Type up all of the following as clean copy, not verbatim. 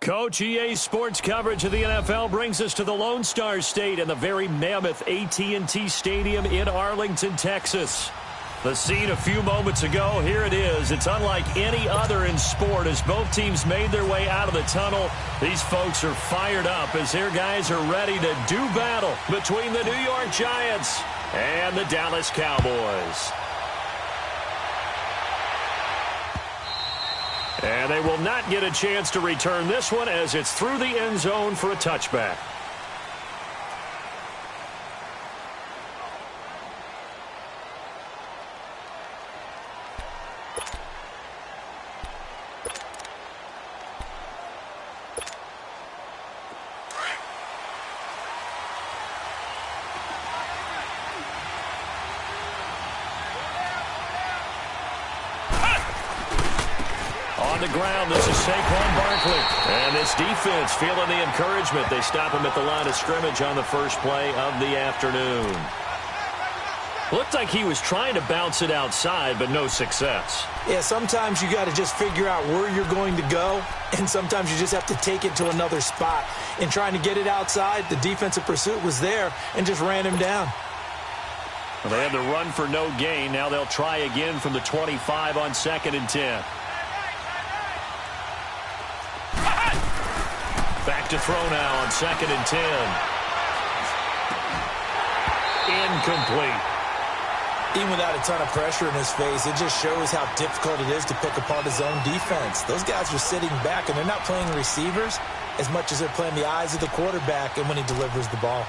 Coach, EA Sports coverage of the NFL brings us to the Lone Star State and the very mammoth AT&T Stadium in Arlington, Texas. The scene a few moments ago, here it is. It's unlike any other in sport as both teams made their way out of the tunnel. These folks are fired up as their guys are ready to do battle between the New York Giants and the Dallas Cowboys. And they will not get a chance to return this one as it's through the end zone for a touchback. On the ground, this is Saquon Barkley. And this defense feeling the encouragement. They stop him at the line of scrimmage on the first play of the afternoon. Looked like he was trying to bounce it outside, but no success. Yeah, sometimes you got to just figure out where you're going to go, and sometimes you just have to take it to another spot. In trying to get it outside, the defensive pursuit was there and just ran him down. Well, they had the run for no gain. Now they'll try again from the 25 on 2nd and 10. Back to throw now on 2nd and 10. Incomplete. Even without a ton of pressure in his face, it just shows how difficult it is to pick apart his own defense. Those guys are sitting back, and they're not playing receivers as much as they're playing the eyes of the quarterback and when he delivers the ball.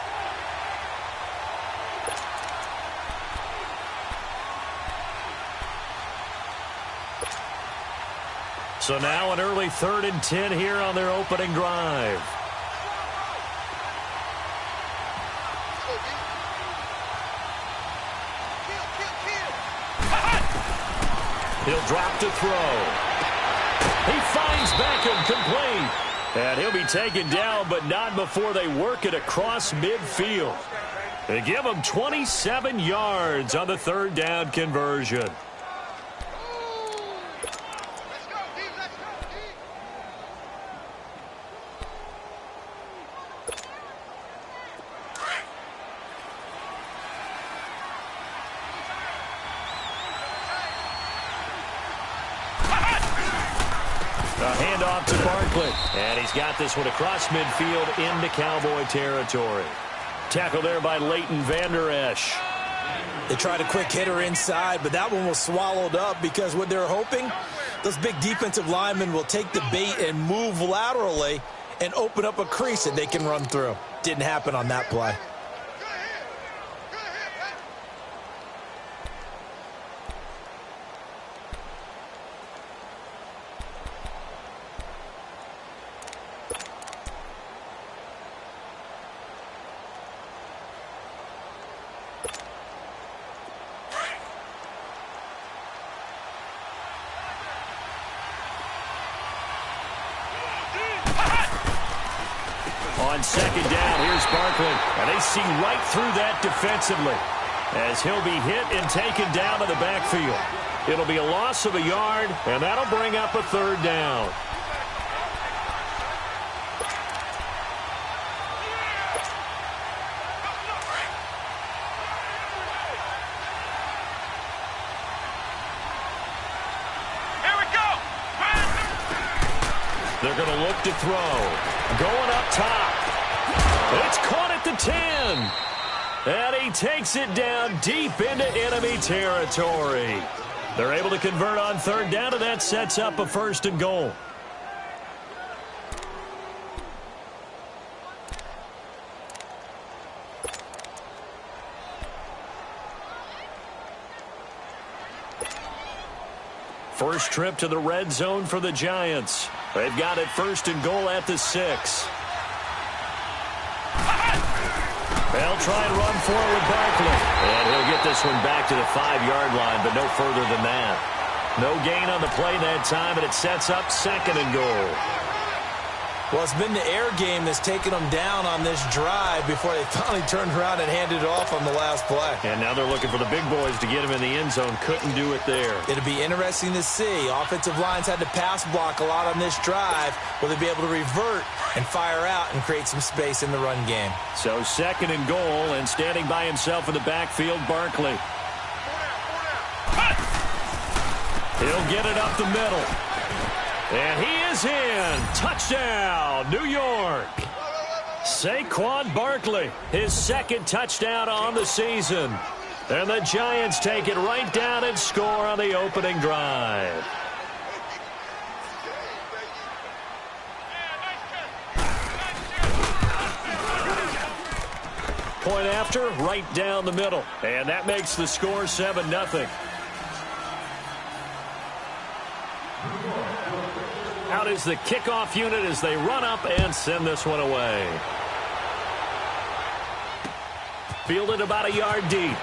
So now an early 3rd and 10 here on their opening drive. He'll drop to throw. He finds Beckham complete. And he'll be taken down, but not before they work it across midfield. They give him 27 yards on the 3rd down conversion. A handoff to Barkley. And he's got this one across midfield into Cowboy territory. Tackle there by Leighton Vander Esch. They tried a quick hitter inside, but that one was swallowed up because what they're hoping, those big defensive linemen will take the bait and move laterally and open up a crease that they can run through. Didn't happen on that play. On 2nd down, here's Barkley. And they see right through that defensively as he'll be hit and taken down to the backfield. It'll be a loss of a yard, and that'll bring up a 3rd down. Here we go. They're going to look to throw. Going up top. It's caught at the 10. And he takes it down deep into enemy territory. They're able to convert on 3rd down, and that sets up a 1st and goal. First trip to the red zone for the Giants. They've got it 1st and goal at the 6. They'll try and run for it with Barkley. And he'll get this one back to the 5-yard line, but no further than that. No gain on the play that time, and it sets up 2nd and goal. Well, it's been the air game that's taken them down on this drive before they finally turned around and handed it off on the last play. And now they're looking for the big boys to get him in the end zone. Couldn't do it there. It'll be interesting to see. Offensive lines had to pass block a lot on this drive. Will they be able to revert and fire out and create some space in the run game? So 2nd and goal, and standing by himself in the backfield, Barkley. He'll get it up the middle. And he is in. Touchdown, New York. Saquon Barkley, his 2nd touchdown on the season. And the Giants take it right down and score on the opening drive. Point after, right down the middle. And that makes the score 7-0. Out is the kickoff unit as they run up and send this one away. Fielded about a yard deep.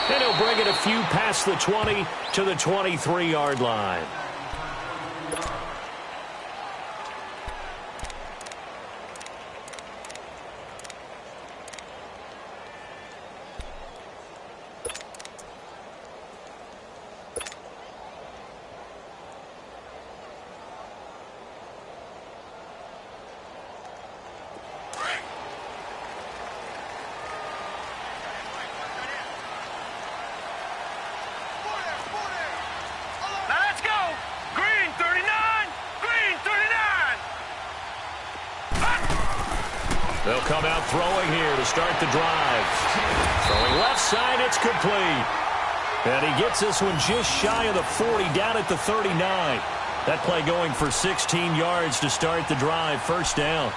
And he'll bring it a few past the 20 to the 23-yard line. They'll come out throwing here to start the drive. Throwing left side, it's complete. And he gets this one just shy of the 40, down at the 39. That play going for 16 yards to start the drive. First down.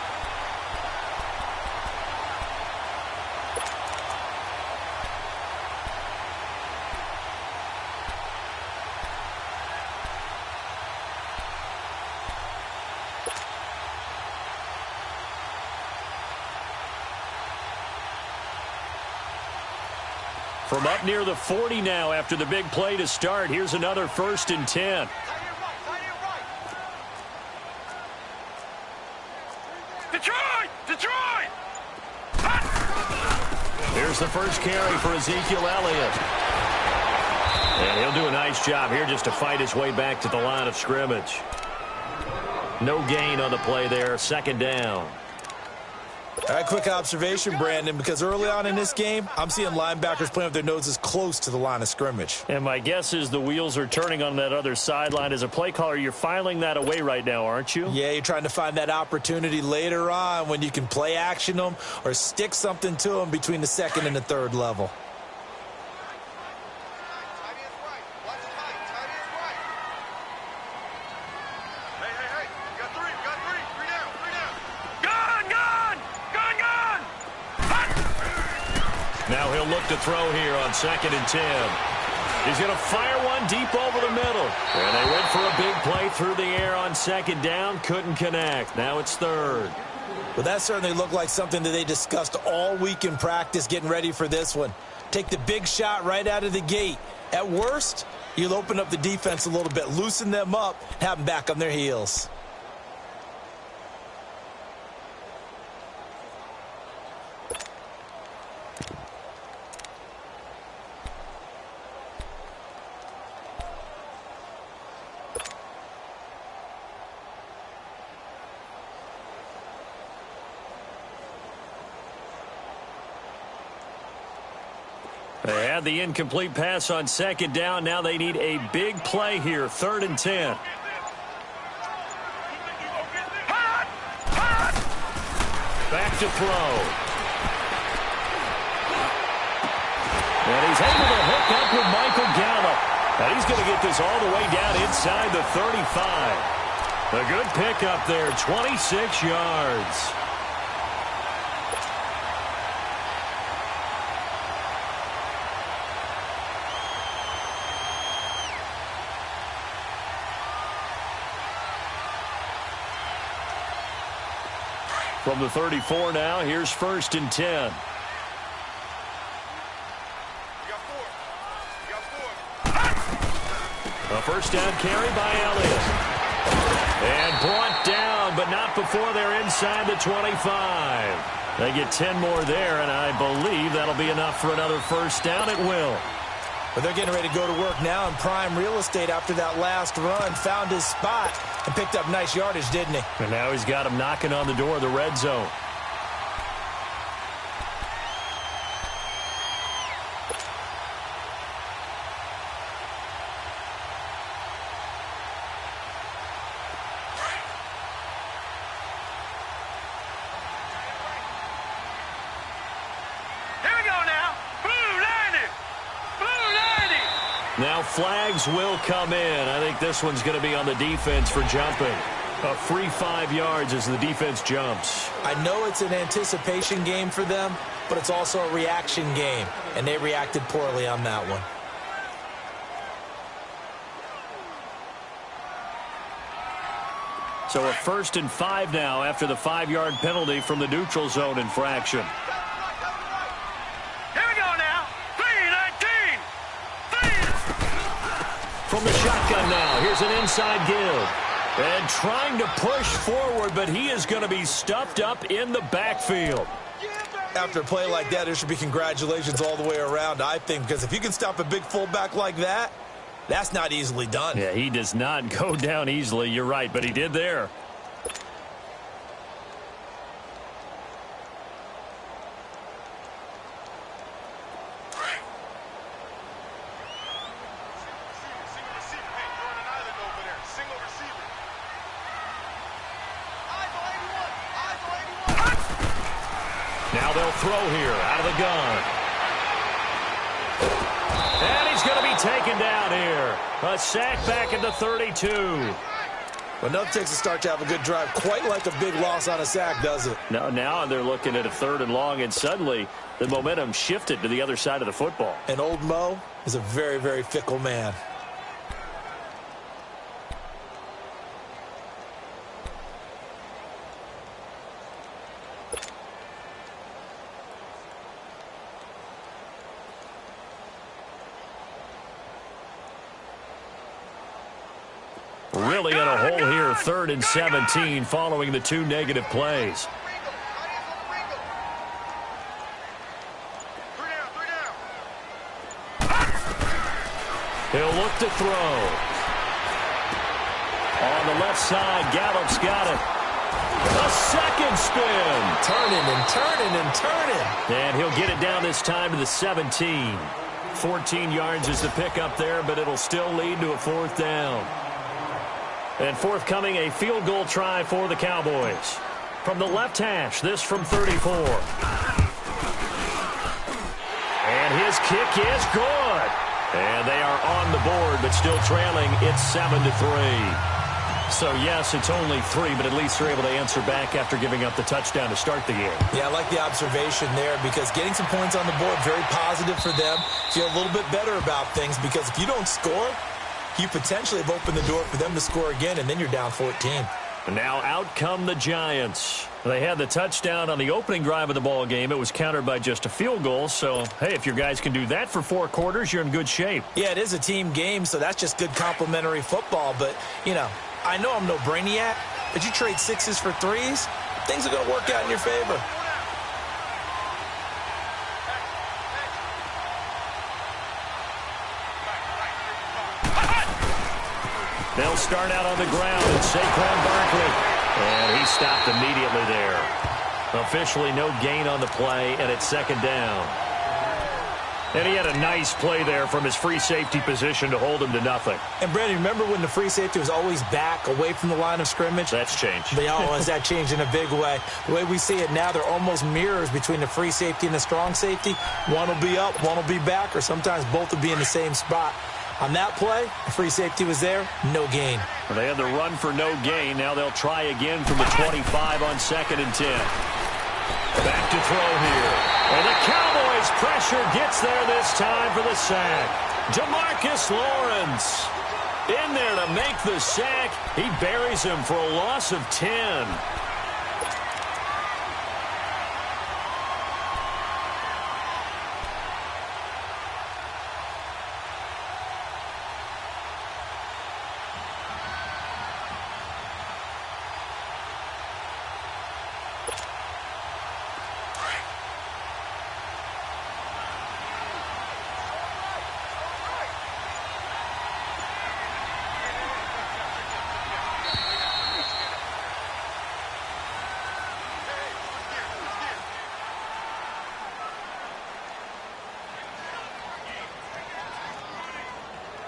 From up near the 40 now after the big play to start. Here's another 1st and 10. Detroit! Here's the first carry for Ezekiel Elliott. And he'll do a nice job here just to fight his way back to the line of scrimmage. No gain on the play there. 2nd down. All right, quick observation, Brandon, because early on in this game, I'm seeing linebackers playing with their noses close to the line of scrimmage. And my guess is the wheels are turning on that other sideline. As a play caller, you're filing that away right now, aren't you? Yeah, you're trying to find that opportunity later on when you can play action them or stick something to them between the 2nd and the 3rd level. Now he'll look to throw here on 2nd and 10. He's going to fire one deep over the middle. And they went for a big play through the air on 2nd down. Couldn't connect. Now it's 3rd. Well, that certainly looked like something that they discussed all week in practice getting ready for this one. Take the big shot right out of the gate. At worst, you'll open up the defense a little bit, loosen them up, have them back on their heels. They had the incomplete pass on 2nd down. Now they need a big play here. 3rd and 10. Back to throw. And he's able to hook up with Michael Gallup. And he's going to get this all the way down inside the 35. A good pickup there, 26 yards. From the 34 now, here's 1st and 10. A 1st down carry by Elliott. And brought down, but not before they're inside the 25. They get 10 more there, and I believe that'll be enough for another first down. It will. But they're getting ready to go to work now in prime real estate after that last run. Found his spot and picked up nice yardage, didn't he? And now he's got him knocking on the door of the red zone. Now flags will come in. I think this one's going to be on the defense for jumping. A free 5 yards as the defense jumps. I know it's an anticipation game for them, but it's also a reaction game, and they reacted poorly on that one. So a 1st and 5 now after the 5-yard penalty from the neutral zone infraction. From the shotgun now, here's an inside give. And trying to push forward, but he is going to be stuffed up in the backfield. After a play like that, there should be congratulations all the way around, I think, because if you can stop a big fullback like that, that's not easily done. Yeah, he does not go down easily, you're right, but he did there. Now they'll throw here out of the gun. And he's going to be taken down here. A sack back at the 32. Well, nothing takes a start to have a good drive quite like a big loss on a sack, does it? No, now they're looking at a 3rd and long, and suddenly the momentum shifted to the other side of the football. And old Mo is a very, very fickle man. Really in a hole here, 3rd and 17 following the 2 negative plays. He'll look to throw. On the left side, Gallup's got it. A second spin. Turning and turning and turning. And he'll get it down this time to the 17. 14 yards is the pickup there, but it'll still lead to a 4th down. And forthcoming, a field goal try for the Cowboys. From the left hash, this from 34. And his kick is good. And they are on the board, but still trailing. It's 7-3. So, yes, it's only 3, but at least they're able to answer back after giving up the touchdown to start the game. Yeah, I like the observation there because getting some points on the board, very positive for them. Feel a little bit better about things because if you don't score, you potentially have opened the door for them to score again, and then you're down 14. And now out come the Giants. They had the touchdown on the opening drive of the ball game. It was countered by just a field goal. So, hey, if your guys can do that for 4 quarters, you're in good shape. Yeah, it is a team game, so that's just good complimentary football. But, you know, I know I'm no brainiac, but you trade 6s for 3s, things are going to work out in your favor. They'll start out on the ground, and Saquon Barkley. And he stopped immediately there. Officially no gain on the play, and it's 2nd down. And he had a nice play there from his free safety position to hold him to nothing. And, Brandon, remember when the free safety was always back, away from the line of scrimmage? That's changed. They always that changed in a big way. The way we see it now, they're almost mirrors between the free safety and the strong safety. One will be up, one will be back, or sometimes both will be in the same spot. On that play, the free safety was there, no gain. Well, they had the run for no gain. Now they'll try again from the 25 on 2nd and 10. Back to throw here. And the Cowboys pressure gets there this time for the sack. Demarcus Lawrence in there to make the sack. He buries him for a loss of 10.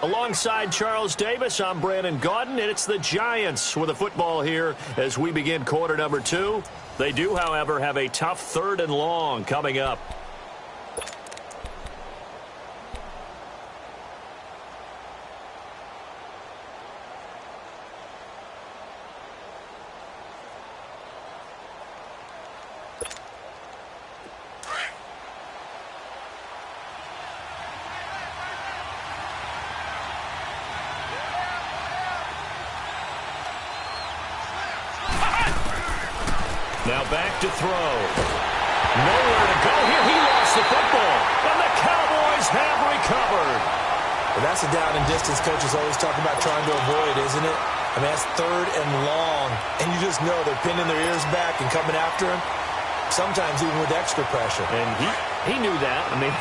Alongside Charles Davis, I'm Brandon Gaudin, and it's the Giants with the football here as we begin quarter number 2. They do, however, have a tough 3rd and long coming up. Now back to throw. Nowhere to go here. He lost the football. And the Cowboys have recovered. Well, that's a down and distance coaches always talk about trying to avoid, isn't it? I mean, that's 3rd and long. And you just know they're pinning their ears back and coming after him. Sometimes even with extra pressure. And he knew that. I mean,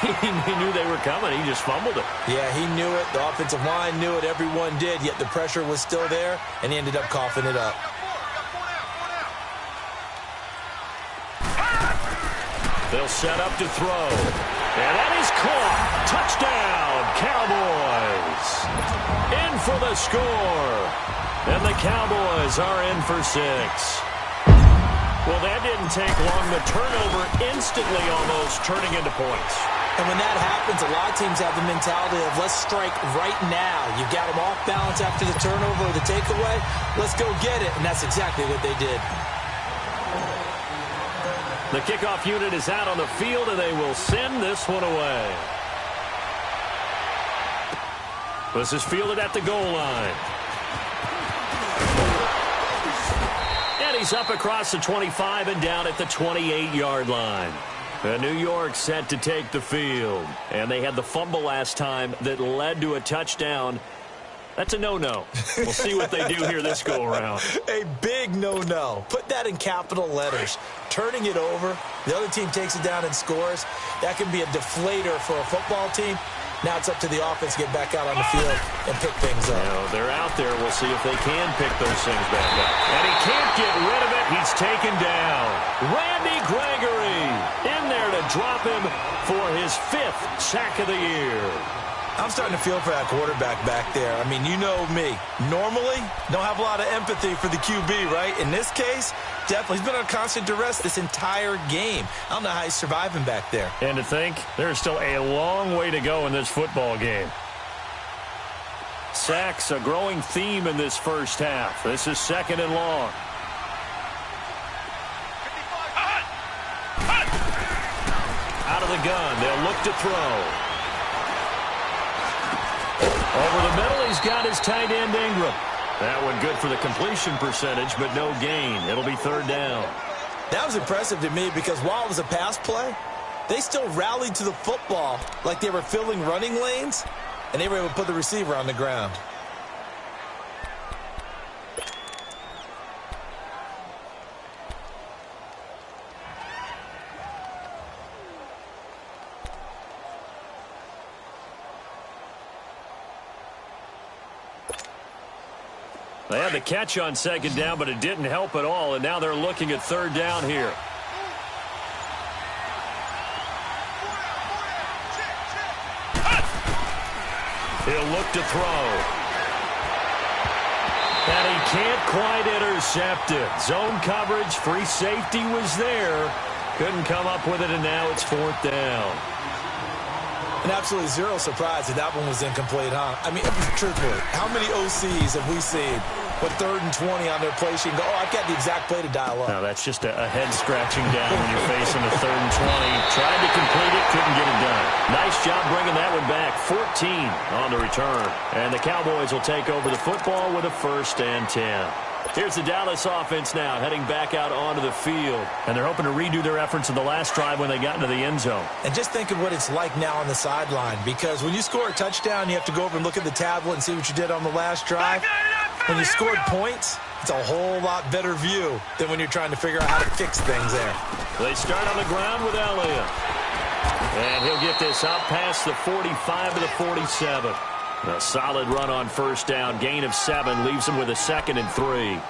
he knew they were coming. He just fumbled it. Yeah, he knew it. The offensive line knew it. Everyone did. Yet the pressure was still there. And he ended up coughing it up. They'll set up to throw. And that is caught. Touchdown, Cowboys. In for the score. And the Cowboys are in for 6. Well, that didn't take long. The turnover instantly almost turning into points. And when that happens, a lot of teams have the mentality of let's strike right now. You've got them off balance after the turnover or the takeaway. Let's go get it. And that's exactly what they did. The kickoff unit is out on the field, and they will send this one away. This is fielded at the goal line. And he's up across the 25 and down at the 28-yard line. New York set to take the field. And they had the fumble last time that led to a touchdown. That's a no-no. We'll see what they do here this go-around. A big no-no. Put that in capital letters. Turning it over, the other team takes it down and scores. That can be a deflator for a football team. Now it's up to the offense to get back out on the field and pick things up. They're out there. We'll see if they can pick those things back up. And he can't get rid of it. He's taken down. Randy Gregory in there to drop him for his 5th sack of the year. I'm starting to feel for that quarterback back there. I mean, you know me. Normally, don't have a lot of empathy for the QB, right? In this case, definitely. He's been on constant duress this entire game. I don't know how he's surviving back there. And to think, there's still a long way to go in this football game. Sacks, a growing theme in this first half. This is 2nd and long. Out of the gun, they'll look to throw. Over the middle, he's got his tight end, Ingram. That one good for the completion percentage, but no gain. It'll be 3rd down. That was impressive to me because while it was a pass play, they still rallied to the football like they were filling running lanes, and they were able to put the receiver on the ground. They had the catch on 2nd down, but it didn't help at all, and now they're looking at 3rd down here. He'll look to throw. And he can't quite intercept it. Zone coverage, free safety was there. Couldn't come up with it, and now it's 4th down. And absolutely zero surprise that that one was incomplete, huh? I mean, truthfully, how many OCs have we seen with 3rd and 20 on their play sheet and go, oh, I've got the exact play to dial up? No, that's just a head-scratching down when you're facing a 3rd and 20. Tried to complete it, couldn't get it done. Nice job bringing that one back. 14 on the return. And the Cowboys will take over the football with a 1st and 10. Here's the Dallas offense now, heading back out onto the field. And they're hoping to redo their efforts in the last drive when they got into the end zone. And just think of what it's like now on the sideline, because when you score a touchdown, you have to go over and look at the tablet and see what you did on the last drive. When you scored points, it's a whole lot better view than when you're trying to figure out how to fix things there. They start on the ground with Elliott. And he'll get this up past the 45 to the 47. A solid run on 1st down. Gain of 7 leaves them with a 2nd and 3.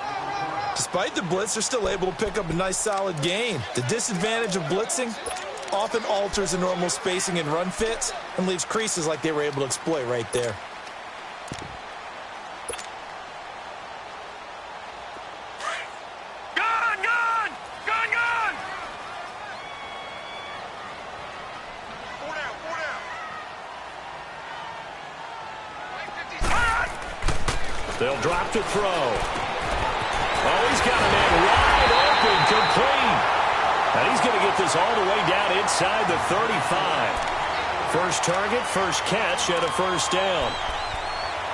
Despite the blitz, they're still able to pick up a nice solid gain. The disadvantage of blitzing often alters the normal spacing and run fits and leaves creases like they were able to exploit right there. They'll drop to throw. Oh, he's got a man wide open, complete. And he's going to get this all the way down inside the 35. First target, first catch, and a first down.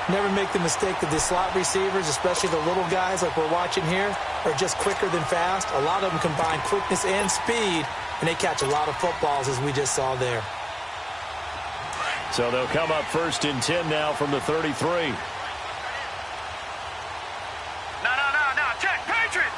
Never make the mistake that the slot receivers, especially the little guys like we're watching here, are just quicker than fast. A lot of them combine quickness and speed, and they catch a lot of footballs, as we just saw there. So they'll come up first and 10 now from the 33. No. Check. Patriot.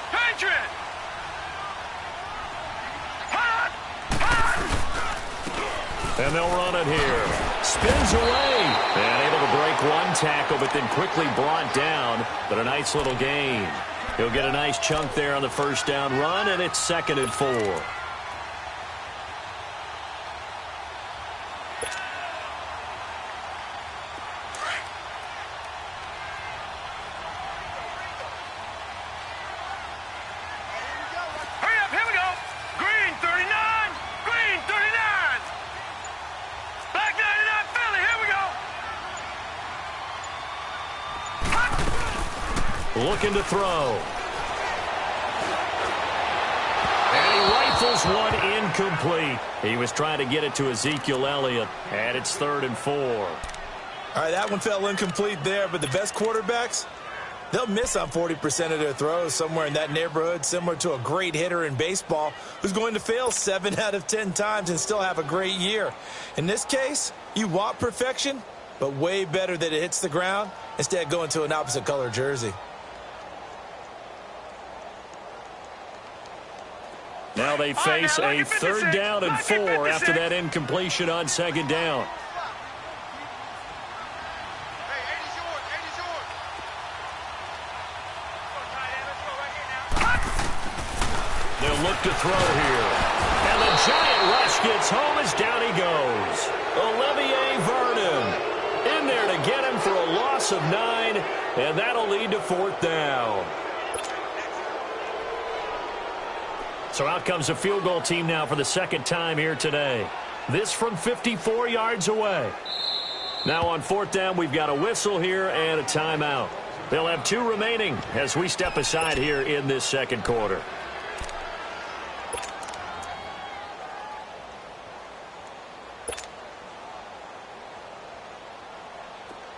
And they'll run it here. Spins away. And able to break one tackle, but then quickly brought down. But a nice little gain. He'll get a nice chunk there on the first down run, and it's 2nd and 4. Looking to throw. And he rifles one incomplete. He was trying to get it to Ezekiel Elliott. And it's 3rd and 4. All right, that one fell incomplete there, but the best quarterbacks, they'll miss on 40% of their throws, somewhere in that neighborhood, similar to a great hitter in baseball who's going to fail 7 out of 10 times and still have a great year. In this case, you want perfection, but way better that it hits the ground instead of going to an opposite color jersey. Now they face a 3rd down and 4 after that incompletion on 2nd down. They'll look to throw here. And the giant rush gets home as down he goes. Olivier Vernon in there to get him for a loss of 9, and that'll lead to 4th down. So out comes a field goal team now for the 2nd time here today. This from 54 yards away. Now on 4th down, we've got a whistle here and a timeout. They'll have 2 remaining as we step aside here in this 2nd quarter.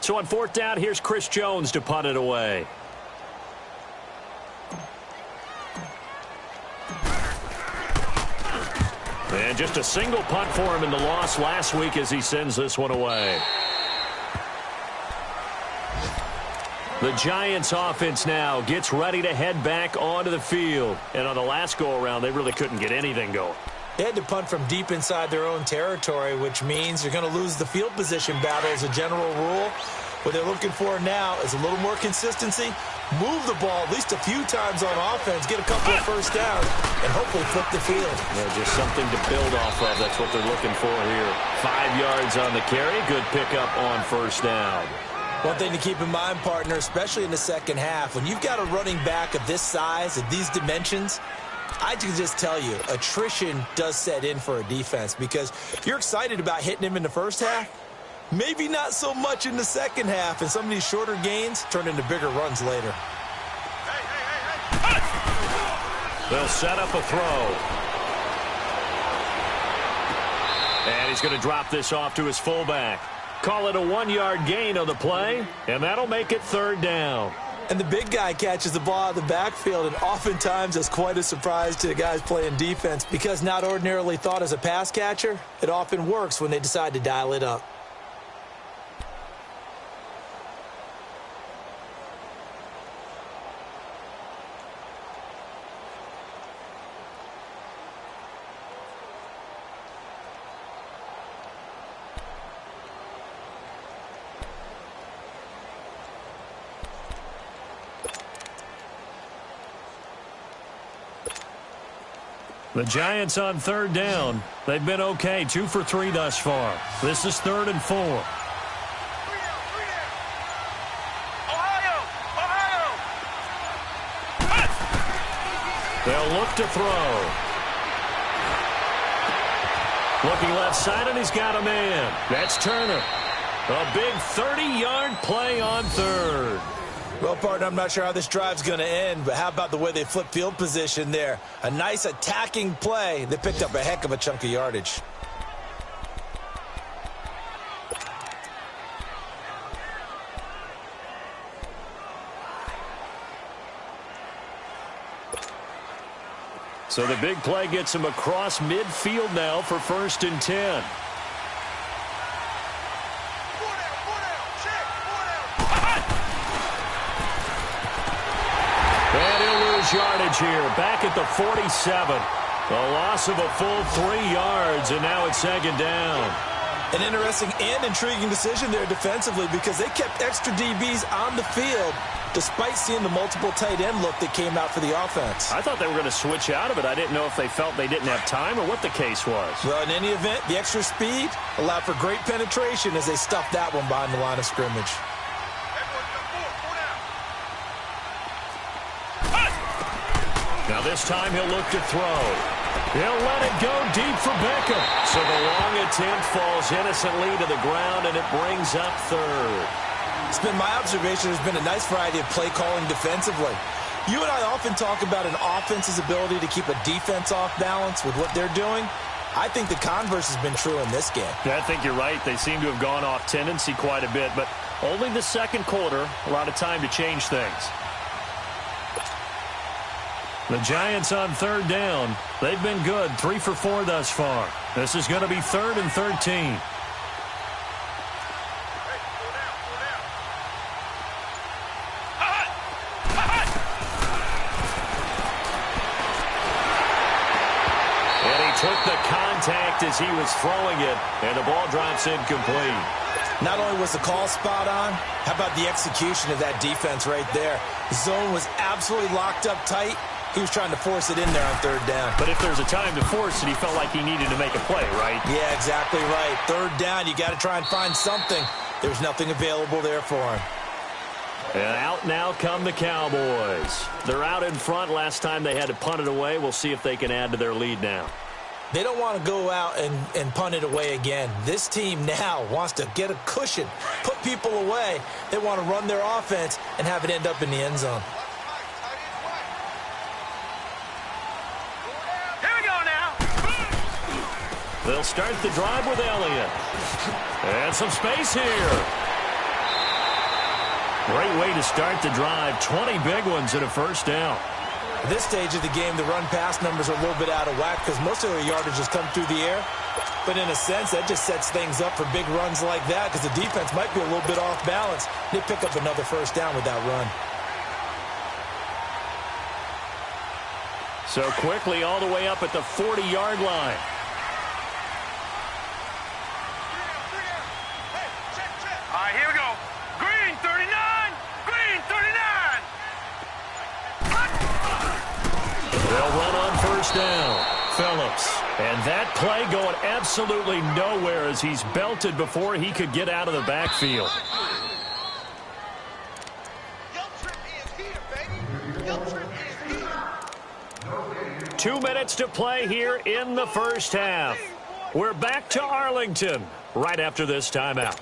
So on 4th down, here's Chris Jones to punt it away. And just a single punt for him in the loss last week as he sends this one away. The Giants offense now gets ready to head back onto the field. And on the last go-around, they really couldn't get anything going. They had to punt from deep inside their own territory, which means you're going to lose the field position battle as a general rule. What they're looking for now is a little more consistency, move the ball at least a few times on offense, get a couple of first downs, and hopefully flip the field. Yeah, just something to build off of. That's what they're looking for here. 5 yards on the carry. Good pickup on first down. One thing to keep in mind, partner, especially in the second half, when you've got a running back of this size, of these dimensions, I can just tell you, attrition does set in for a defense because you're excited about hitting him in the first half. Maybe not so much in the second half, and some of these shorter gains turn into bigger runs later. They'll set up a throw. And he's going to drop this off to his fullback. Call it a 1-yard gain on the play, and that'll make it 3rd down. And the big guy catches the ball out of the backfield, and oftentimes it's quite a surprise to the guys playing defense because not ordinarily thought as a pass catcher, it often works when they decide to dial it up. The Giants on 3rd down. They've been okay, 2 for 3 thus far. This is 3rd and 4. They'll look to throw. Looking left side, and he's got a man. That's Turner. A big 30-yard play on 3rd. Well, partner, I'm not sure how this drive's going to end, but how about the way they flip field position there? A nice attacking play. They picked up a heck of a chunk of yardage. So the big play gets him across midfield now for 1st and 10. And he'll lose yardage here, back at the 47. A loss of a full 3 yards, and now it's 2nd down. An interesting and intriguing decision there defensively because they kept extra DBs on the field despite seeing the multiple tight end look that came out for the offense. I thought they were going to switch out of it. I didn't know if they felt they didn't have time or what the case was. Well, in any event, the extra speed allowed for great penetration as they stuffed that one behind the line of scrimmage. Now this time he'll look to throw. He'll let it go deep for Beckham. So the long attempt falls innocently to the ground, and it brings up 3rd. It's been my observation there's been a nice variety of play calling defensively. You and I often talk about an offense's ability to keep a defense off balance with what they're doing. I think the converse has been true in this game. Yeah, I think you're right. They seem to have gone off tendency quite a bit, but only the 2nd quarter, a lot of time to change things. The Giants on 3rd down. They've been good, 3 for 4 thus far. This is going to be 3rd and 13. Took the contact as he was throwing it, and the ball drops incomplete. Not only was the call spot on, how about the execution of that defense right there? The zone was absolutely locked up tight. He was trying to force it in there on 3rd down. But if there's a time to force it, he felt like he needed to make a play, right? Yeah, exactly right. 3rd down, you got to try and find something. There's nothing available there for him. And out now come the Cowboys. They're out in front. Last time they had to punt it away. We'll see if they can add to their lead now. They don't want to go out and punt it away again. This team now wants to get a cushion, put people away. They want to run their offense and have it end up in the end zone. Here we go now. They'll start the drive with Elliott. And some space here. Great way to start the drive. 20 big ones and a 1st down. At this stage of the game, the run-pass numbers are a little bit out of whack because most of their yardage has come through the air. But in a sense, that just sets things up for big runs like that because the defense might be a little bit off balance. They pick up another 1st down with that run. So quickly all the way up at the 40-yard line. All right, here we go. Green 39. Green 39. They'll run on 1st down. Phillips. And that play going absolutely nowhere as he's belted before he could get out of the backfield. 2 minutes to play here in the 1st half. We're back to Arlington right after this timeout.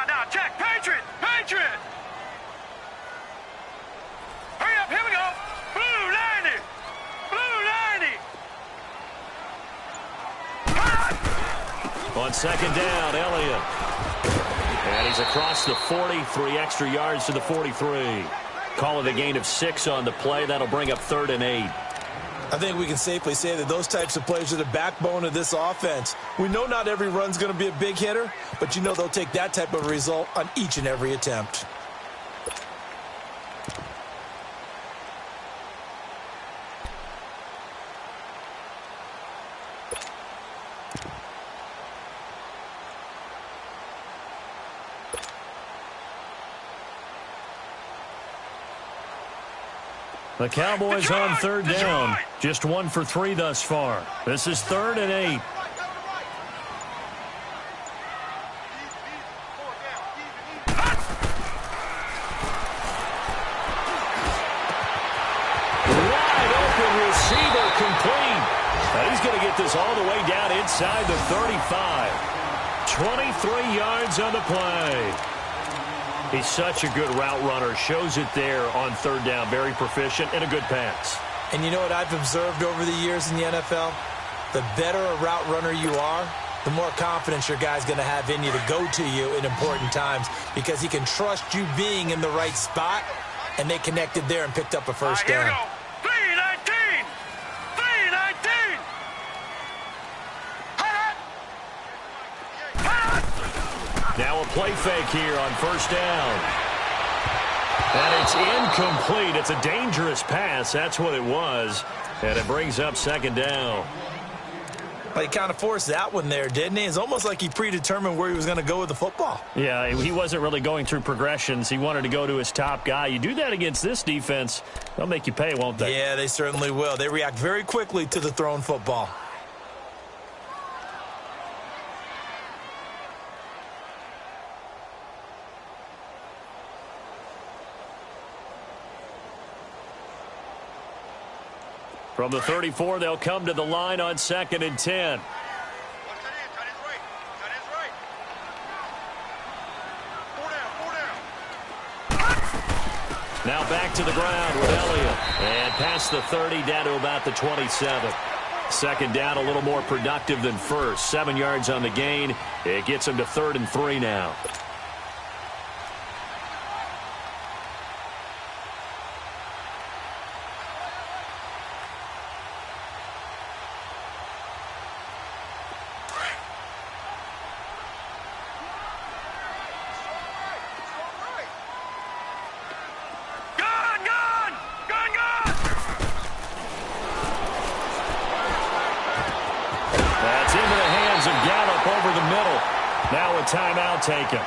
No, check. Patriot. Hurry up, here we go. Blue 90. On 2nd down, Elliott. And he's across the 40, 3 extra yards to the 43. Call it a gain of 6 on the play. That'll bring up 3rd and 8. I think we can safely say that those types of plays are the backbone of this offense. We know not every run's going to be a big hitter, but you know they'll take that type of result on each and every attempt. The Cowboys on 3rd down. Just 1 for 3 thus far. This is 3rd and 8. Wide open is all the way down inside the 35. 23 yards on the play. He's such a good route runner. Shows it there on third down. Very proficient and a good pass. And you know what I've observed over the years in the NFL? The better a route runner you are, the more confidence your guy's going to have in you to go to you in important times because he can trust you being in the right spot, and they connected there and picked up a first down. Here we go. 319! 319! Now a play fake here on first down. And it's incomplete. It's a dangerous pass. That's what it was. And it brings up second down. Well, he kind of forced that one there, didn't he? It's almost like he predetermined where he was going to go with the football. Yeah, he wasn't really going through progressions. He wanted to go to his top guy. You do that against this defense, they'll make you pay, won't they? Yeah, they certainly will. They react very quickly to the thrown football. From the 34, they'll come to the line on 2nd and 10. Now back to the ground with Elliott. And past the 30, down to about the 27. Second down, a little more productive than first. 7 yards on the gain. It gets him to 3rd and 3 now. Timeout taken.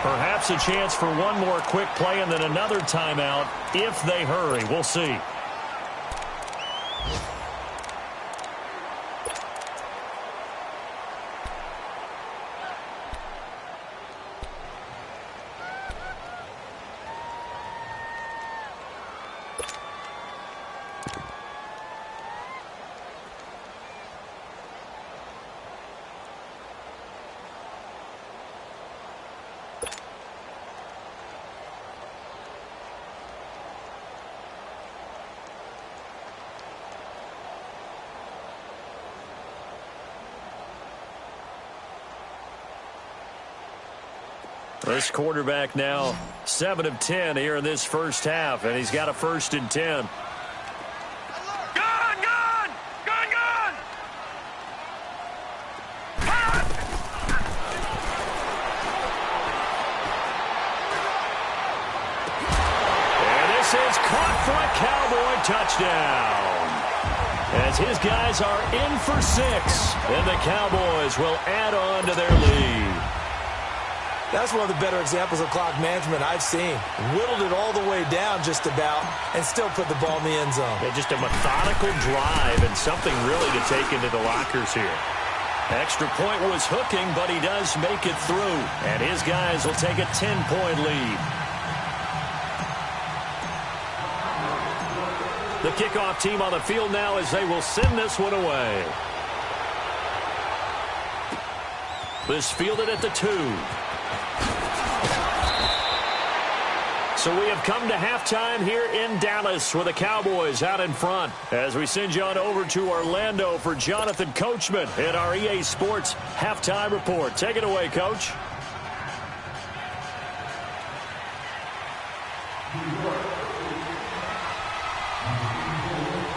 Perhaps a chance for one more quick play and then another timeout if they hurry. We'll see. This quarterback now 7 of 10 here in this first half, and he's got a 1st and 10. And this is caught for a Cowboy touchdown. As his guys are in for 6, and the Cowboys will add on to their lead. That's one of the better examples of clock management I've seen. Whittled it all the way down just about and still put the ball in the end zone. Yeah, just a methodical drive and something really to take into the lockers here. Extra point was hooking, but he does make it through. And his guys will take a 10-point lead. The kickoff team on the field now as they will send this one away. This fielded at the 2. So we have come to halftime here in Dallas with the Cowboys out in front as we send you on over to Orlando for Jonathan Coachman in our EA Sports Halftime Report. Take it away, Coach.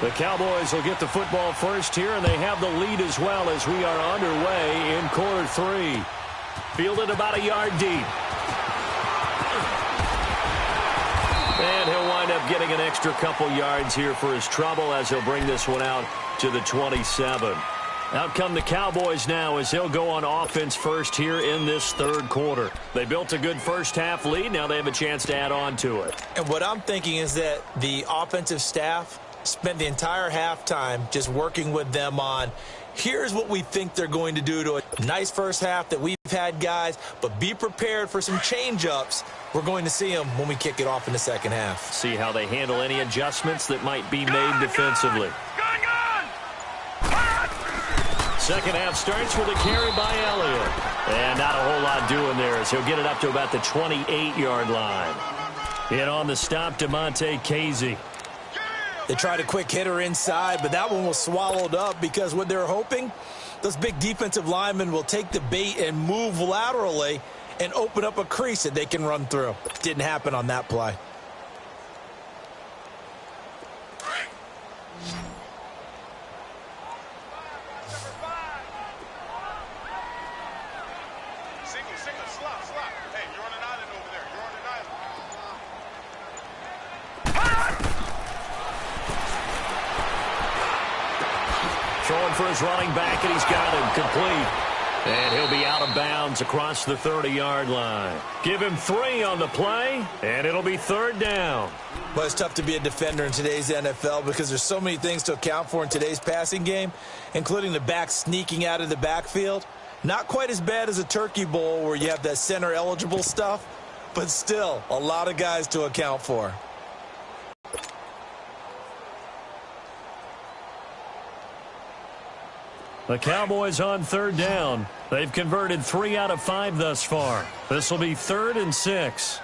The Cowboys will get the football first here, and they have the lead as well as we are underway in quarter 3. Fielded about a yard deep. And he'll wind up getting an extra couple yards here for his trouble as he'll bring this one out to the 27. Out come the Cowboys now as they'll go on offense first here in this third quarter. They built a good first half lead. Now they have a chance to add on to it. And what I'm thinking is that the offensive staff spent the entire halftime just working with them on here's what we think they're going to do to a nice first half that we've had, guys, but be prepared for some change-ups. We're going to see them when we kick it off in the second half. See how they handle any adjustments that might be made defensively. second half starts with a carry by Elliott. And not a whole lot doing there as he'll get it up to about the 28-yard line. In on the stop, DeMonte Casey. They tried a quick hitter inside, but that one was swallowed up because what they're hoping, those big defensive linemen will take the bait and move laterally and open up a crease that they can run through. Didn't happen on that play. Throwing for his running back, and he's got him complete. And he'll be out of bounds across the 30-yard line. Give him 3 on the play, and it'll be third down. Well, it's tough to be a defender in today's NFL because there's so many things to account for in today's passing game, including the back sneaking out of the backfield. Not quite as bad as a turkey bowl where you have that center-eligible stuff, but still a lot of guys to account for. The Cowboys on third down. They've converted 3 out of 5 thus far. This will be 3rd and 6.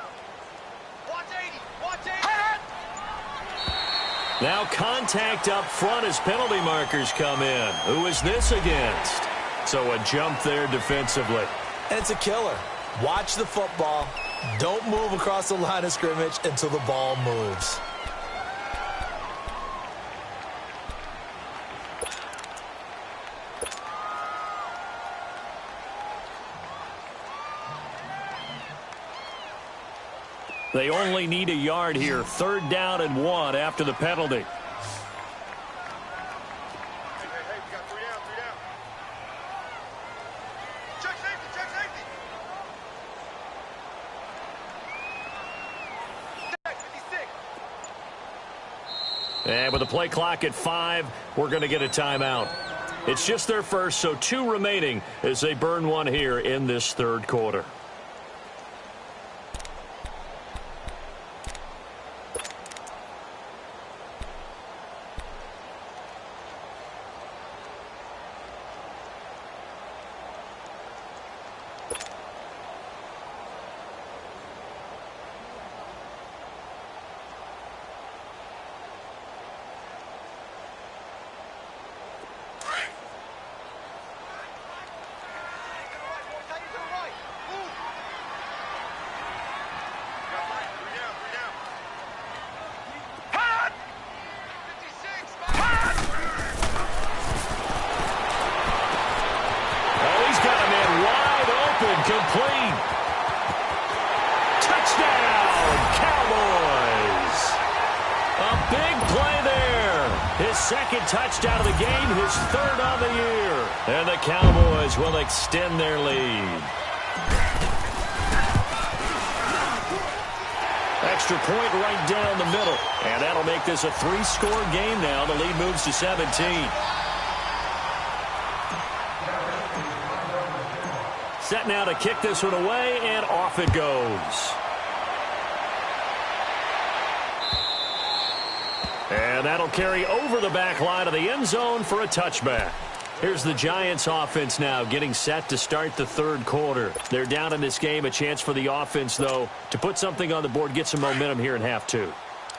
Now contact up front as penalty markers come in. Who is this against? So a jump there defensively. And it's a killer. Watch the football. Don't move across the line of scrimmage until the ball moves. They only need a yard here. 3rd down and 1 after the penalty. Hey, we got 3 down, 3 down. Check safety, check safety. Check 56. And with the play clock at 5, we're going to get a timeout. It's just their first, so 2 remaining as they burn one here in this 3rd quarter. Complete. Touchdown, Cowboys. A big play there. His 2nd touchdown of the game, his 3rd on the year. And the Cowboys will extend their lead. Extra point right down the middle. And that'll make this a 3-score game now. The lead moves to 17. Set now to kick this one away, and off it goes. And that'll carry over the back line of the end zone for a touchback. Here's the Giants offense now getting set to start the 3rd quarter. They're down in this game. A chance for the offense, though, to put something on the board, get some momentum here in half 2.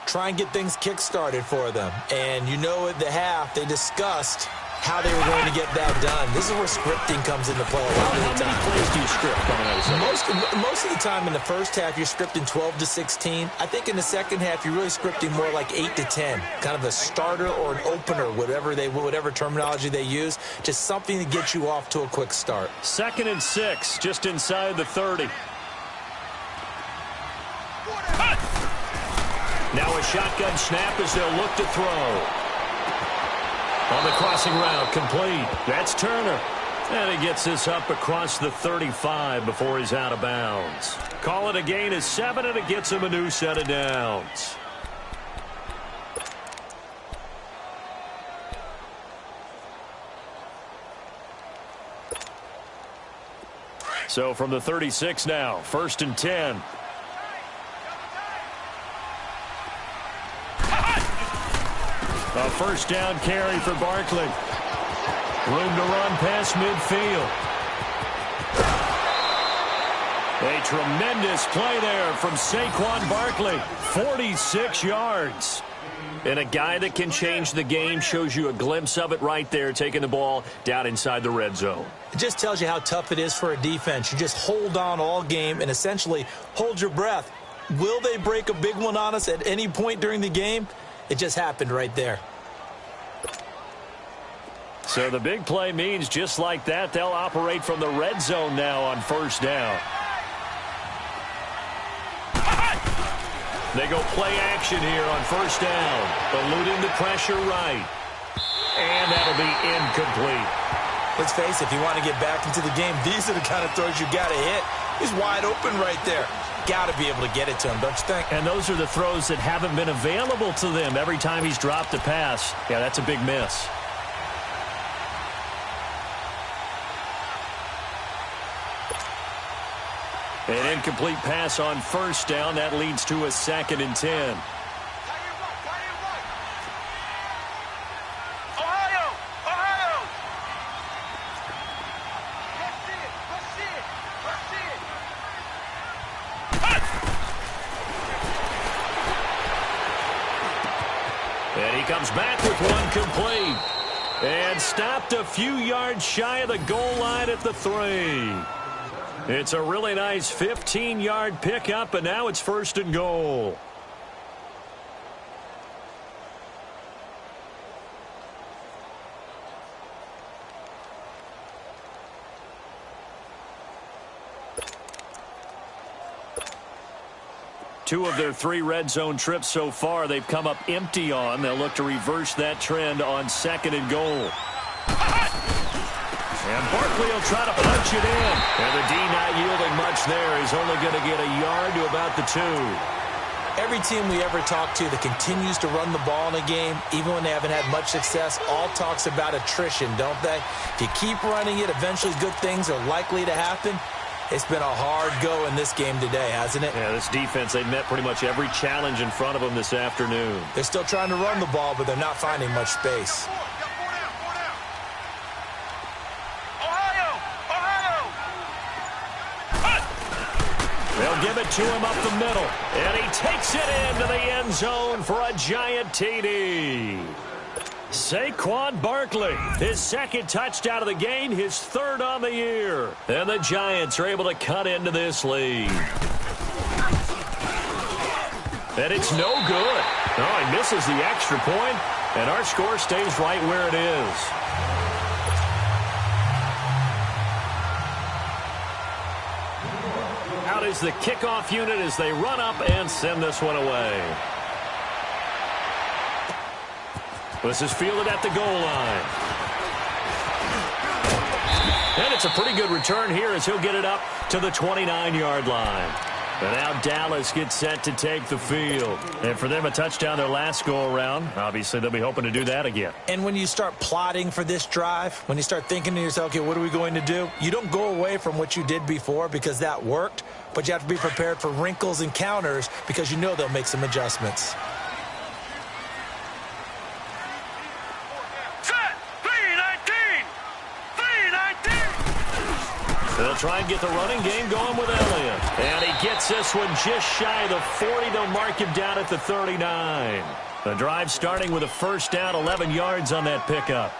Try and get things kick-started for them. And you know at the half, they discussed how they were going to get that done. This is where scripting comes into play a lot of the time. How many plays do you script coming out of second? Most of the time in the first half, you're scripting 12 to 16. I think in the second half, you're really scripting more like 8 to 10. Kind of a starter or an opener, whatever terminology they use. Just something to get you off to a quick start. 2nd and 6, just inside the 30. Now a shotgun snap as they'll look to throw. On the crossing route, complete. That's Turner. And he gets this up across the 35 before he's out of bounds. Call it a gain of 7, and it gets him a new set of downs. So from the 36 now, 1st and 10. A 1st down carry for Barkley. Room to run past midfield. A tremendous play there from Saquon Barkley. 46 yards. And a guy that can change the game, shows you a glimpse of it right there, taking the ball down inside the red zone. It just tells you how tough it is for a defense. You just hold on all game and essentially hold your breath. Will they break a big one on us at any point during the game? It just happened right there. So the big play means just like that, they'll operate from the red zone now on first down. They go play action here on first down. Eluding the pressure right. And that'll be incomplete. Let's face it, if you want to get back into the game, these are the kind of throws you got to hit. He's wide open right there. Got to be able to get it to him, don't you think? And those are the throws that haven't been available to them every time he's dropped a pass. Yeah, that's a big miss. An incomplete pass on first down. That leads to a 2nd and 10. Ohio! Ohio! And he comes back with one complete. And stopped a few yards shy of the goal line at the 3. It's a really nice 15-yard pickup, and now it's 1st and goal. Two of their 3 red zone trips so far, they've come up empty on. They'll look to reverse that trend on 2nd and goal. And Barkley will try to punch it in. And the D not yielding much there. He's only going to get a yard to about the 2. Every team we ever talk to that continues to run the ball in a game, even when they haven't had much success, all talks about attrition, don't they? If you keep running it, eventually good things are likely to happen. It's been a hard go in this game today, hasn't it? Yeah, this defense, they met pretty much every challenge in front of them this afternoon. They're still trying to run the ball, but they're not finding much space. They'll give it to him up the middle. And he takes it into the end zone for a giant TD. Saquon Barkley, his 2nd touchdown of the game, his 3rd on the year. And the Giants are able to cut into this lead. And it's no good. No, he misses the extra point, and our score stays right where it is. Out is the kickoff unit as they run up and send this one away. This is fielded at the goal line. And it's a pretty good return here as he'll get it up to the 29-yard line. And now Dallas gets set to take the field. And for them, a touchdown their last go-around. Obviously, they'll be hoping to do that again. And when you start plotting for this drive, when you start thinking to yourself, okay, what are we going to do? You don't go away from what you did before because that worked, but you have to be prepared for wrinkles and counters because you know they'll make some adjustments. They'll try and get the running game going with Elliott. And he gets this one just shy of the 40. They'll mark him down at the 39. The drive starting with a first down, 11 yards on that pickup.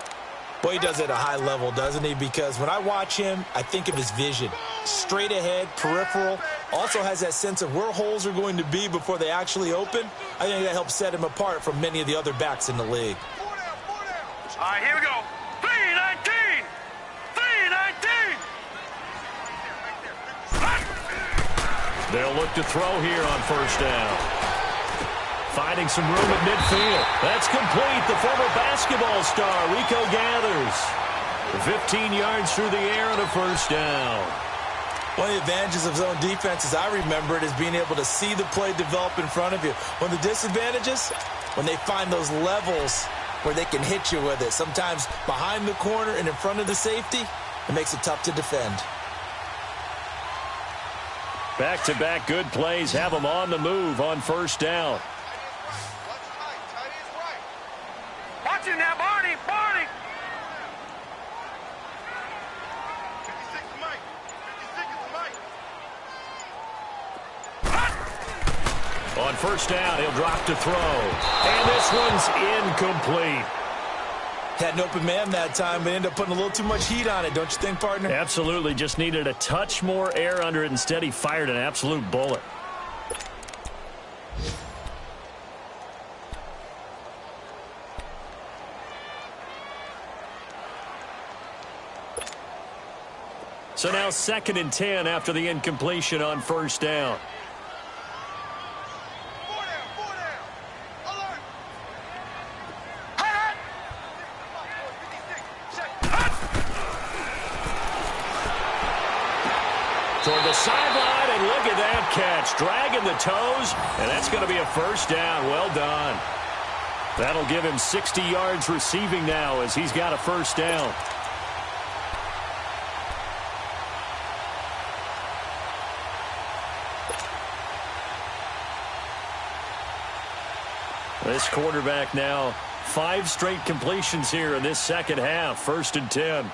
Boy, he does it at a high level, doesn't he? Because when I watch him, I think of his vision. Straight ahead, peripheral. Also has that sense of where holes are going to be before they actually open. I think that helps set him apart from many of the other backs in the league. All right, here we go. 3-19! 3-19! They'll look to throw here on first down. Finding some room at midfield. That's complete. The former basketball star, Rico gathers. 15 yards through the air and a first down. One of the advantages of zone defense, as I remember it, is being able to see the play develop in front of you. One of the disadvantages, when they find those levels where they can hit you with it. Sometimes behind the corner and in front of the safety, it makes it tough to defend. Back-to-back good plays have them on the move on first down. Watch it now, Barney! Barney! On first down, he'll drop to throw. And this one's incomplete. Had an open man that time, but ended up putting a little too much heat on it, don't you think, partner? Absolutely. Just needed a touch more air under it. Instead, he fired an absolute bullet. So now 2nd and 10 after the incompletion on first down. Toward the sideline, and look at that catch. Dragging the toes, and that's going to be a first down. Well done. That'll give him 60 yards receiving now as he's got a first down. This quarterback now 5 straight completions here in this second half. 1st and 10.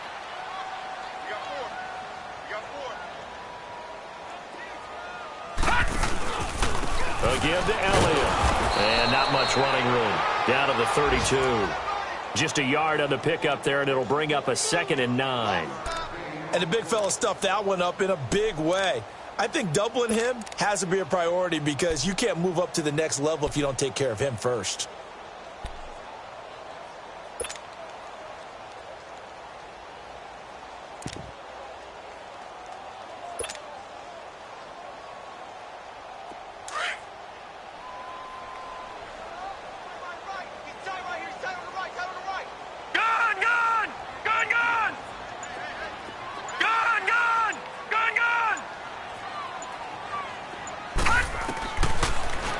Again to Elliott. And not much running room. Down to the 32. Just a yard on the pickup there, and it'll bring up a 2nd and 9. And the big fella stuffed that one up in a big way. I think doubling him has to be a priority because you can't move up to the next level if you don't take care of him first.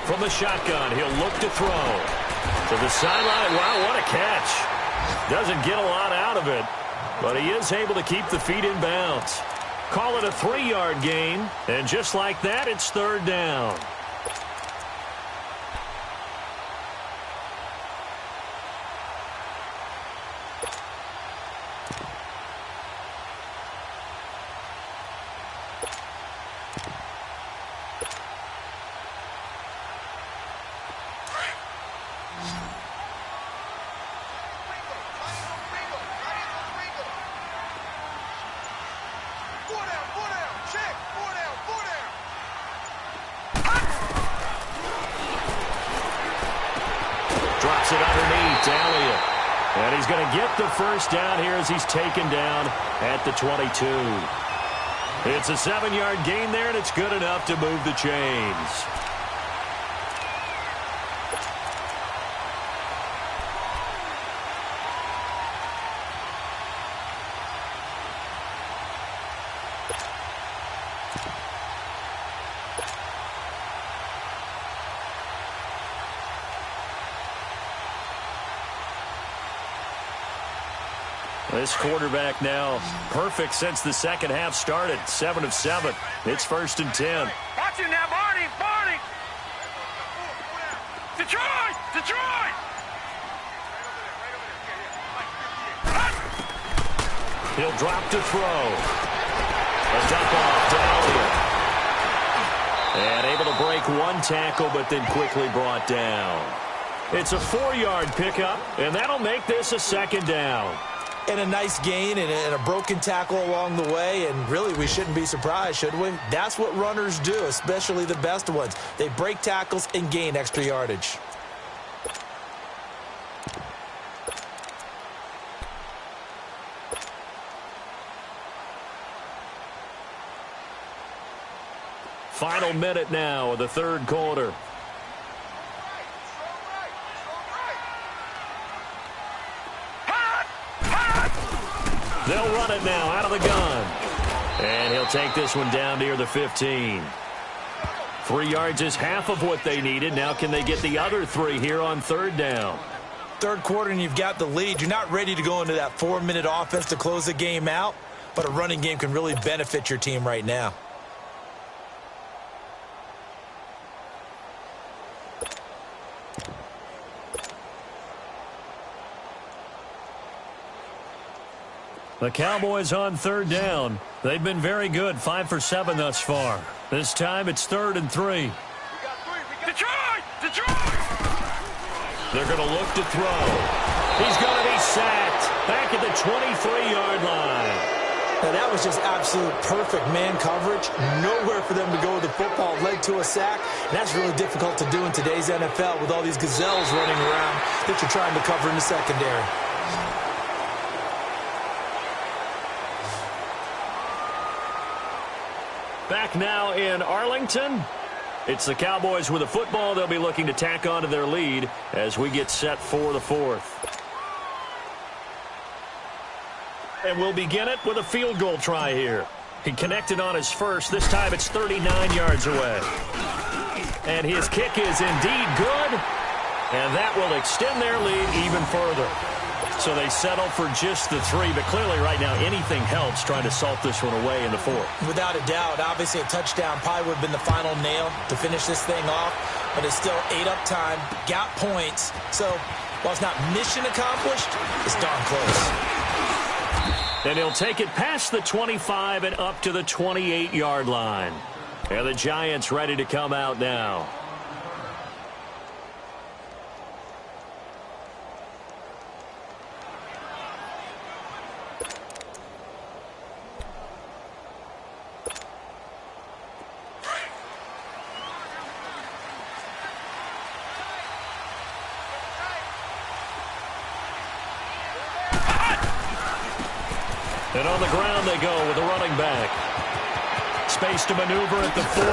From the shotgun, he'll look to throw. To the sideline. Wow, what a catch. Doesn't get a lot out of it, but he is able to keep the feet in bounds. Call it a 3-yard gain, and just like that, it's 3rd down. Drops it underneath to Elliott. And he's going to get the first down here as he's taken down at the 22. It's a 7-yard gain there, and it's good enough to move the chains. This quarterback now perfect since the second half started. 7 of 7. It's 1st and 10. Watch it now, Barney! Barney! Detroit! Detroit! He'll drop to throw. A dump off to Elliott. And able to break one tackle, but then quickly brought down. It's a 4-yard pickup, and that'll make this a 2nd down. And a nice gain and a broken tackle along the way, and really we shouldn't be surprised, should we? That's what runners do, especially the best ones. They break tackles and gain extra yardage. Final minute now of the 3rd quarter. They'll run it now out of the gun. And he'll take this one down near the 15. 3 yards is half of what they needed. Now can they get the other 3 here on 3rd down? 3rd quarter and you've got the lead. You're not ready to go into that 4-minute offense to close the game out, but a running game can really benefit your team right now. The Cowboys on 3rd down. They've been very good, 5 for 7 thus far. This time it's 3rd and 3. We got 3. We Detroit! Detroit! They're going to look to throw. He's going to be sacked back at the 23-yard line. Now, that was just absolute perfect man coverage. Nowhere for them to go with the football. Led to a sack. And that's really difficult to do in today's NFL with all these gazelles running around that you're trying to cover in the secondary. Back now in Arlington. It's the Cowboys with the football. They'll be looking to tack on to their lead as we get set for the fourth. And we'll begin it with a field goal try here. He connected on his first. This time it's 39 yards away. And his kick is indeed good. And that will extend their lead even further. So they settle for just the 3. But clearly right now anything helps trying to salt this one away in the fourth. Without a doubt. Obviously a touchdown probably would have been the final nail to finish this thing off. But it's still 8 up time. Got points. So while it's not mission accomplished, it's darn close. And he'll take it past the 25 and up to the 28-yard line. And the Giants ready to come out now. And on the ground they go with a running back. Space to maneuver at the 40.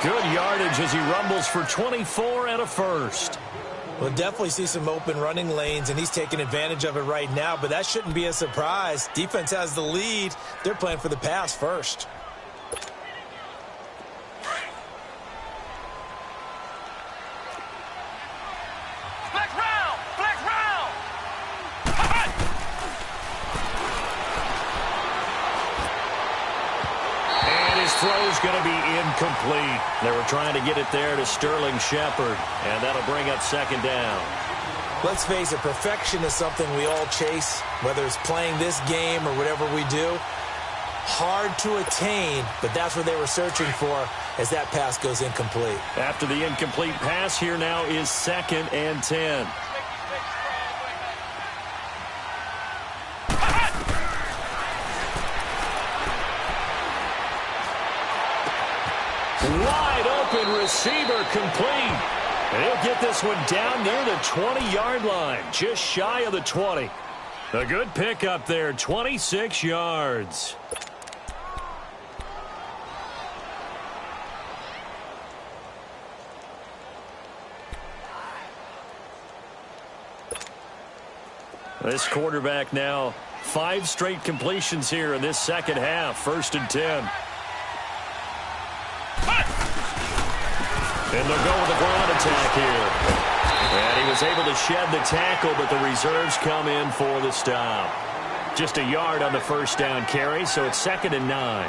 Good yardage as he rumbles for 24 and a first. We'll definitely see some open running lanes, and he's taking advantage of it right now, but that shouldn't be a surprise. Defense has the lead. They're playing for the pass first. Throw's going to be incomplete. They were trying to get it there to Sterling Shepard, and that'll bring up second down. Let's face it, perfection is something we all chase, whether it's playing this game or whatever we do. Hard to attain, but that's what they were searching for as that pass goes incomplete. After the incomplete pass, here now is 2nd and 10. Wide open receiver complete. And he'll get this one down near the 20-yard line, just shy of the 20. A good pickup there, 26 yards. This quarterback now 5 straight completions here in this second half, 1st and 10. And they'll go with a ground attack here. And he was able to shed the tackle, but the reserves come in for the stop. Just a yard on the first down carry, so it's 2nd and 9.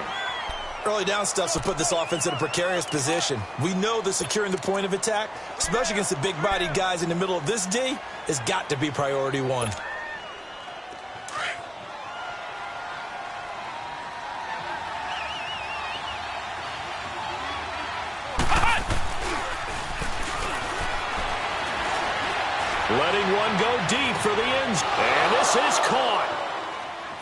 Early down stuff will put this offense in a precarious position. We know that securing the point of attack, especially against the big-bodied guys in the middle of this D, has got to be priority 1. Letting one go deep for the end zone. And this is caught.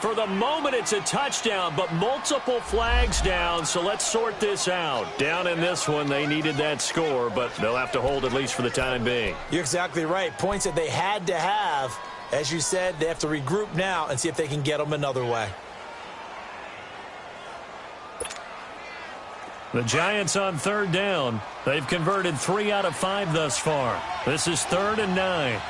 For the moment, it's a touchdown, but multiple flags down, so let's sort this out. Down in this one, they needed that score, but they'll have to hold at least for the time being. You're exactly right. Points that they had to have. As you said, they have to regroup now and see if they can get them another way. The Giants on 3rd down. They've converted 3 out of 5 thus far. This is 3rd and 9.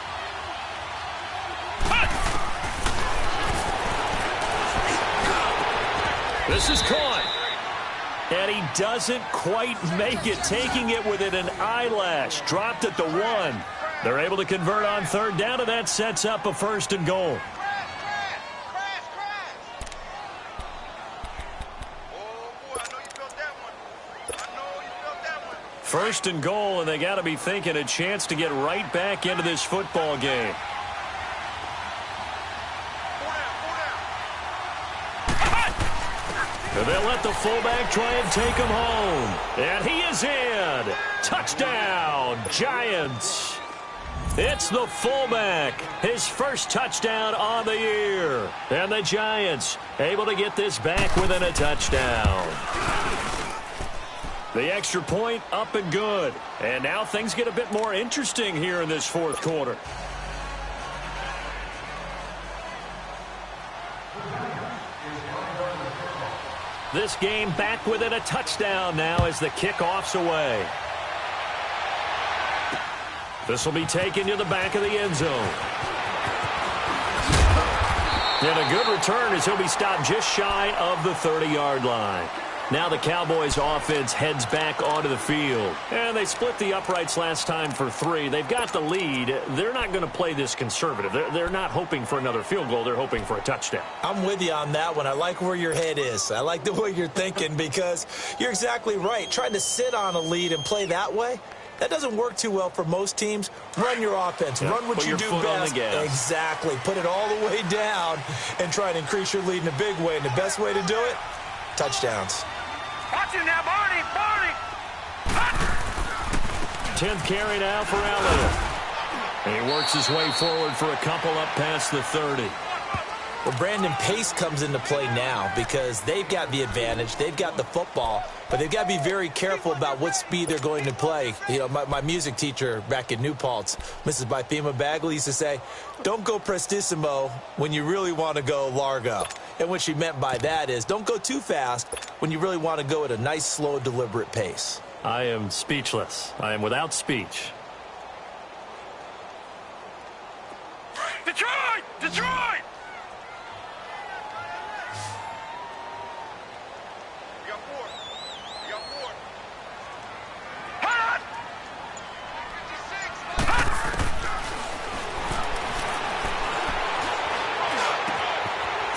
This is caught. And he doesn't quite make it, taking it within an eyelash. Dropped at the 1. They're able to convert on 3rd down, and that sets up a 1st and goal. First and goal, and they got to be thinking a chance to get right back into this football game. And they'll let the the fullback try and take him home. And he is in. Touchdown, Giants. It's the fullback, his first touchdown on the year. And the Giants able to get this back within a touchdown. The extra point up and good. And now things get a bit more interesting here in this fourth quarter. This game back within a touchdown now as the kickoff's away. This will be taken to the back of the end zone. And a good return as he'll be stopped just shy of the 30-yard line. Now the Cowboys offense heads back onto the field. And they split the uprights last time for 3. They've got the lead. They're not going to play this conservative. They're not hoping for another field goal. They're hoping for a touchdown. I'm with you on that one. I like where your head is. I like the way you're thinking because you're exactly right. Trying to sit on a lead and play that way, that doesn't work too well for most teams. Run your offense. Run what you do best. Exactly. Put it all the way down and try and increase your lead in a big way. And the best way to do it, touchdowns. Watch it now, Barney! Barney! 10th carry now for Elliott. And he works his way forward for a couple up past the 30. Well, Brandon, pace comes into play now because they've got the advantage. They've got the football, but they've got to be very careful about what speed they're going to play. You know, my music teacher back in New Paltz, Mrs. Bythema Bagley, used to say, don't go prestissimo when you really want to go largo. And what she meant by that is don't go too fast when you really want to go at a nice, slow, deliberate pace. I am speechless. I am without speech. Detroit! Detroit! You got 4. You got 4. Hot!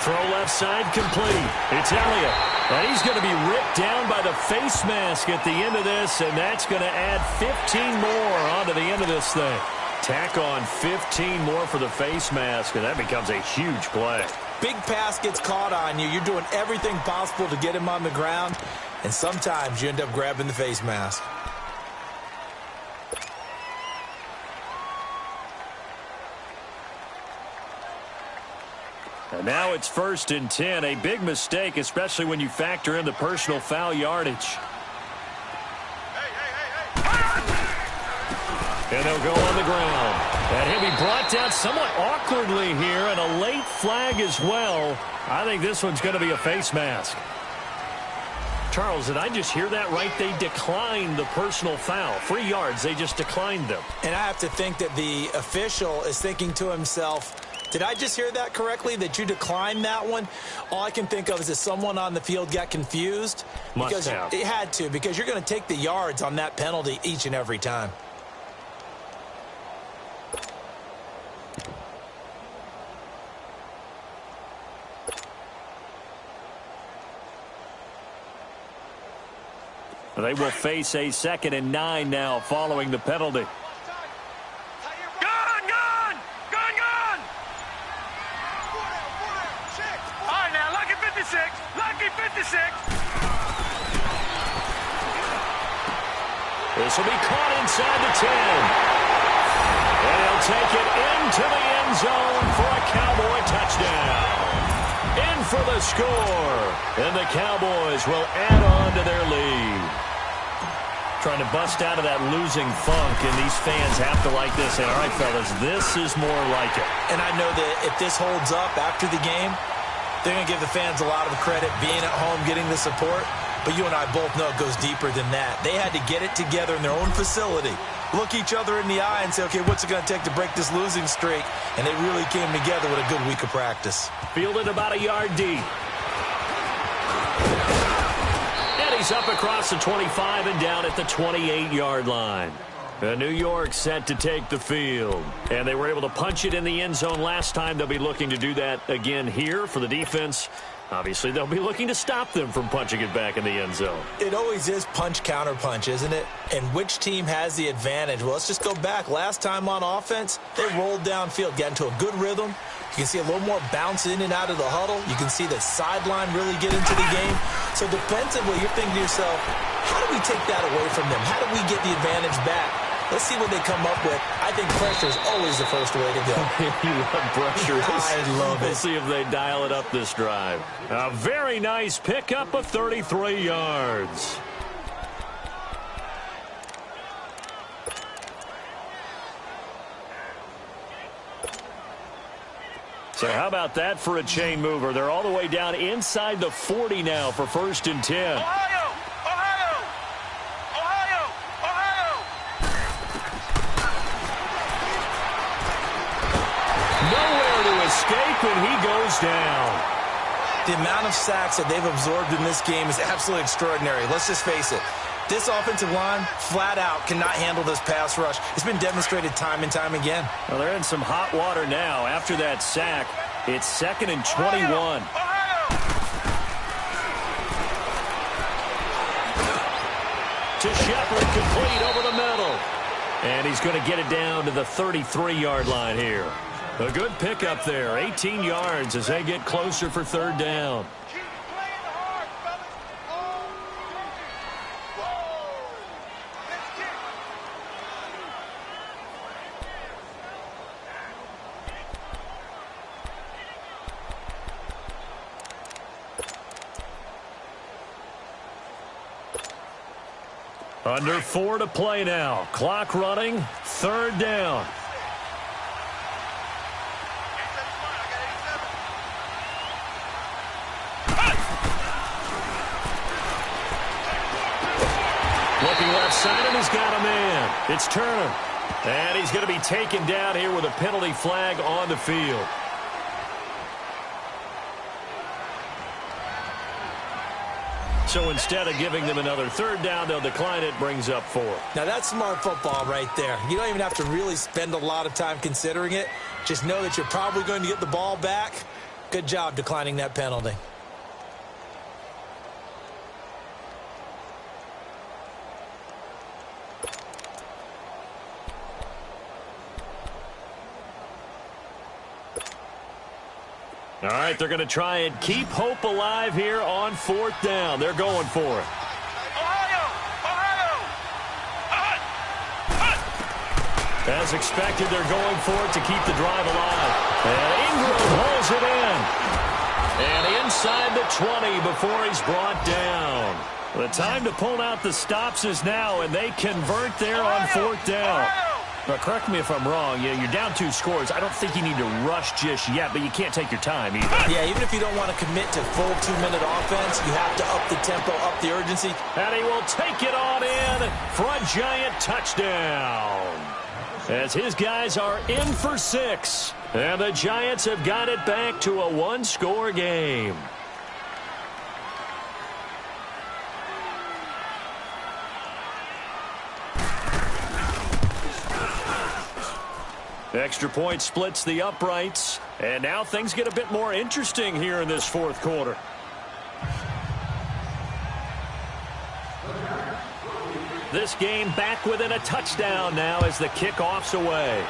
Throw left side complete. It's Elliott. And he's going to be ripped down by the face mask at the end of this, and that's going to add 15 more onto the end of this thing. Tack on 15 more for the face mask, and that becomes a huge play. Big pass gets caught on you. You're doing everything possible to get him on the ground, and sometimes you end up grabbing the face mask. And now it's 1st and 10. A big mistake, especially when you factor in the personal foul yardage. And they'll go on the ground. And he'll be brought down somewhat awkwardly here, and a late flag as well. I think this one's going to be a face mask. Charles, did I just hear that right? They declined the personal foul. 3 yards, they just declined them. And I have to think that the official is thinking to himself, did I just hear that correctly, that you declined that one? All I can think of is that someone on the field got confused. Must have. It had to, because you're going to take the yards on that penalty each and every time. They will face a 2nd and 9 now following the penalty. This will be caught inside the 10. And he'll take it into the end zone for a Cowboy touchdown. In for the score. And the Cowboys will add on to their lead. Trying to bust out of that losing funk, and these fans have to like this. And all right, fellas, this is more like it. And I know that if this holds up after the game, they're going to give the fans a lot of credit being at home, getting the support. But you and I both know it goes deeper than that. They had to get it together in their own facility, look each other in the eye and say, okay, what's it going to take to break this losing streak? And they really came together with a good week of practice. Fielded about a yard deep. And he's up across the 25 and down at the 28-yard line. New York set to take the field. And they were able to punch it in the end zone last time. They'll be looking to do that again here for the defense. Obviously, they'll be looking to stop them from punching it back in the end zone. It always is punch, counter punch, isn't it? And which team has the advantage? Well, let's just go back. Last time on offense, they rolled downfield, got into a good rhythm, You can see a little more bounce in and out of the huddle. You can see the sideline really get into the game. So defensively, you're thinking to yourself, how do we take that away from them? How do we get the advantage back? Let's see what they come up with. I think pressure is always the first way to go. You love pressure. I love it. We'll see if they dial it up this drive. A very nice pickup of 33 yards. So how about that for a chain mover? They're all the way down inside the 40 now for 1st and 10. Ohio! Ohio! Ohio! Ohio! Nowhere to escape, and he goes down. The amount of sacks that they've absorbed in this game is absolutely extraordinary. Let's just face it. This offensive line, flat out, cannot handle this pass rush. It's been demonstrated time and time again. Well, they're in some hot water now. After that sack, it's 2nd and 21. To Shepard, complete over the middle. And he's going to get it down to the 33-yard line here. A good pickup there. 18 yards as they get closer for 3rd down. Under 4 to play now. Clock running. 3rd down. Looking left side, and he's got a man. It's Turner. And he's going to be taken down here with a penalty flag on the field. So instead of giving them another 3rd down, they'll decline it, brings up 4. Now, that's smart football right there. You don't even have to really spend a lot of time considering it. Just know that you're probably going to get the ball back. Good job declining that penalty. All right, they're going to try and keep hope alive here on 4th down. They're going for it. Ohio! Ohio! As expected, they're going for it to keep the drive alive. And Ingram holds it in. And inside the 20 before he's brought down. The time to pull out the stops is now, and they convert there on 4th down. Now, correct me if I'm wrong. You're down 2 scores. I don't think you need to rush just yet, but you can't take your time either. Yeah, even if you don't want to commit to full 2-minute offense, you have to up the tempo, up the urgency. And he will take it on in for a giant touchdown. As his guys are in for 6. And the Giants have got it back to a 1-score game. Extra point splits the uprights. And now things get a bit more interesting here in this 4th quarter. This game back within a touchdown now as the kickoff's away.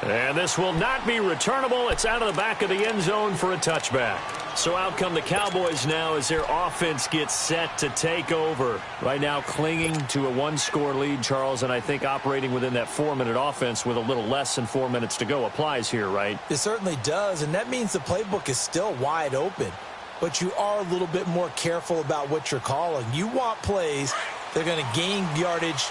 And this will not be returnable. It's out of the back of the end zone for a touchback. So out come the Cowboys now as their offense gets set to take over. Right now clinging to a 1-score lead, Charles, and I think operating within that 4-minute offense with a little less than 4 minutes to go applies here, right? It certainly does, and that means the playbook is still wide open. But you are a little bit more careful about what you're calling. You want plays that are going to gain yardage,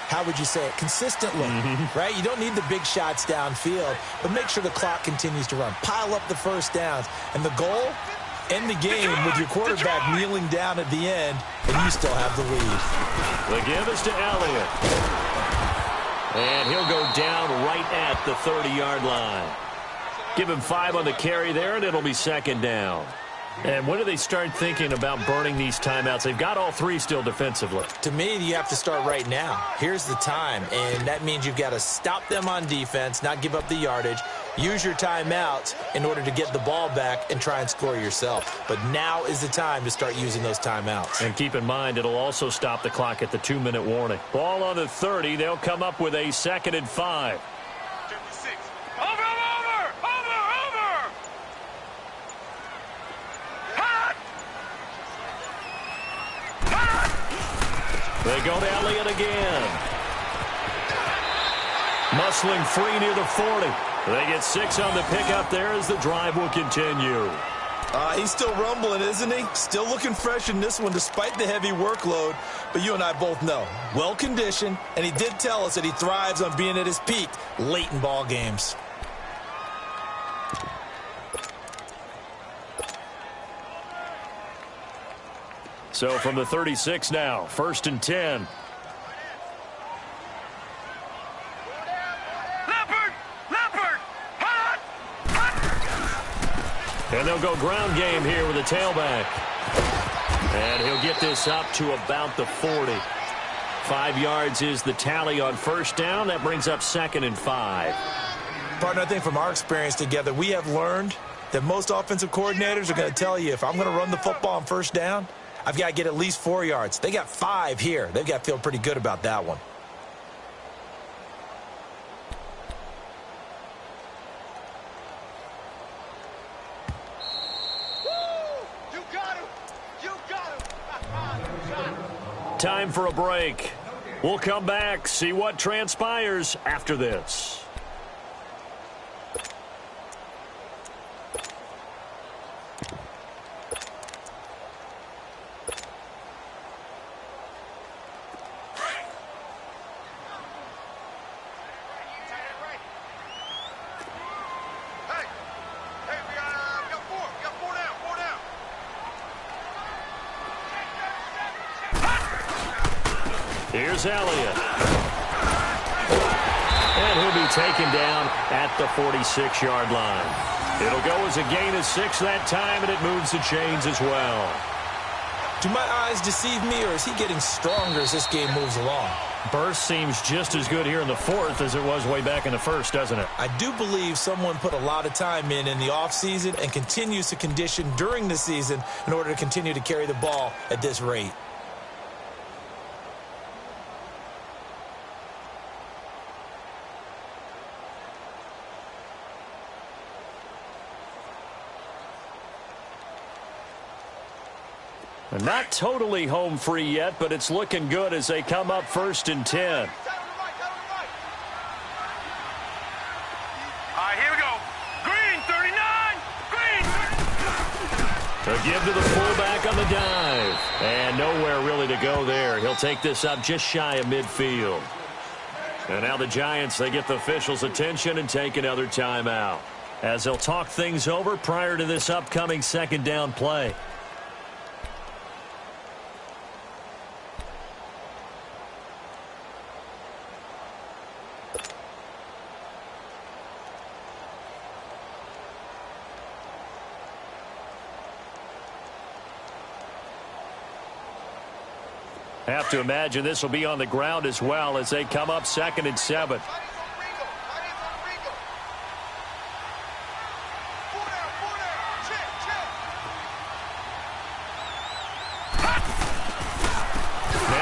how would you say it, consistently, right? You don't need the big shots downfield, but make sure the clock continues to run. Pile up the first downs. And the goal, end the game with your quarterback kneeling down at the end, and you still have the lead. The give is to Elliott. And he'll go down right at the 30-yard line. Give him 5 on the carry there, and it'll be 2nd down. And when do they start thinking about burning these timeouts? They've got all 3 still defensively. To me, you have to start right now. Here's the time, and that means you've got to stop them on defense, not give up the yardage, use your timeouts in order to get the ball back and try and score yourself. But now is the time to start using those timeouts. And keep in mind, it'll also stop the clock at the 2-minute warning. Ball on the 30. They'll come up with a 2nd and 5. They go to Elliott again. Muscling free near the 40. They get 6 on the pickup there as the drive will continue. He's still rumbling, isn't he? Still looking fresh in this one despite the heavy workload. But you and I both know, well-conditioned, and he did tell us that he thrives on being at his peak late in ball games. So from the 36 now, 1st and 10. And they'll go ground game here with a tailback. And he'll get this up to about the 40. 5 yards is the tally on 1st down. That brings up 2nd and 5. Partner, I think from our experience together, we have learned that most offensive coordinators are going to tell you, if I'm going to run the football on 1st down, I've got to get at least 4 yards. They got 5 here. They've got to feel pretty good about that one. Time for a break. We'll come back, see what transpires after this. Here's Elliott. And he'll be taken down at the 46-yard line. It'll go as a gain of 6 that time, and it moves the chains as well. Do my eyes deceive me, or is he getting stronger as this game moves along? Burst seems just as good here in the 4th as it was way back in the 1st, doesn't it? I do believe someone put a lot of time in the offseason and continues to condition during the season in order to continue to carry the ball at this rate. Not totally home free yet, but it's looking good as they come up 1st and 10. All right, here we go. Green, 39. Green. To give to the fullback on the dive. And nowhere really to go there. He'll take this up just shy of midfield. And now the Giants, they get the officials' attention and take another timeout, as they'll talk things over prior to this upcoming 2nd down play. Have to imagine this will be on the ground as well as they come up 2nd and 7. Now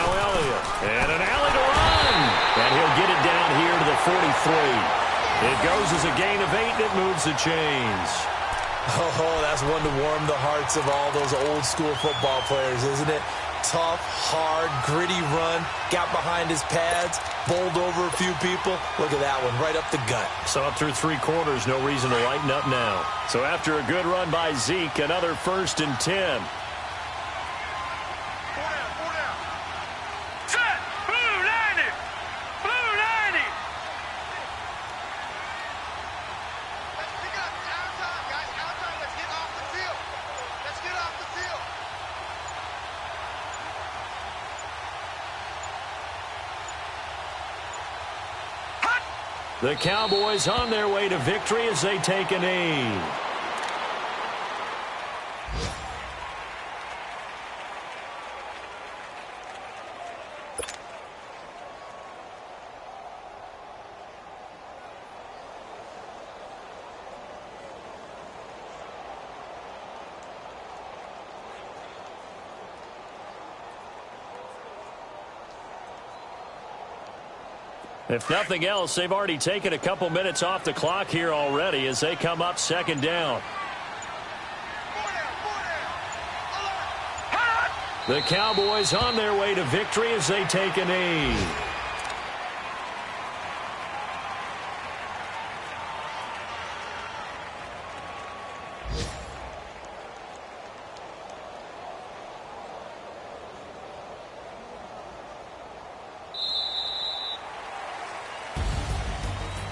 Elliott, and an alley to run. And he'll get it down here to the 43. It goes as a gain of 8, and it moves the chains. Oh, that's one to warm the hearts of all those old school football players, isn't it? Tough, hard, gritty run, got behind his pads, bowled over a few people. Look at that one, right up the gut. So up through 3 quarters, no reason to lighten up now. So after a good run by Zeke, another 1st and 10. Set. Blue 90. Blue 90. Let's pick up. Outside, guys. Outside. Let's get off the field. Let's get off the field. The Cowboys on their way to victory as they take a knee. If nothing else, they've already taken a couple minutes off the clock here already as they come up 2nd down. The Cowboys on their way to victory as they take a knee.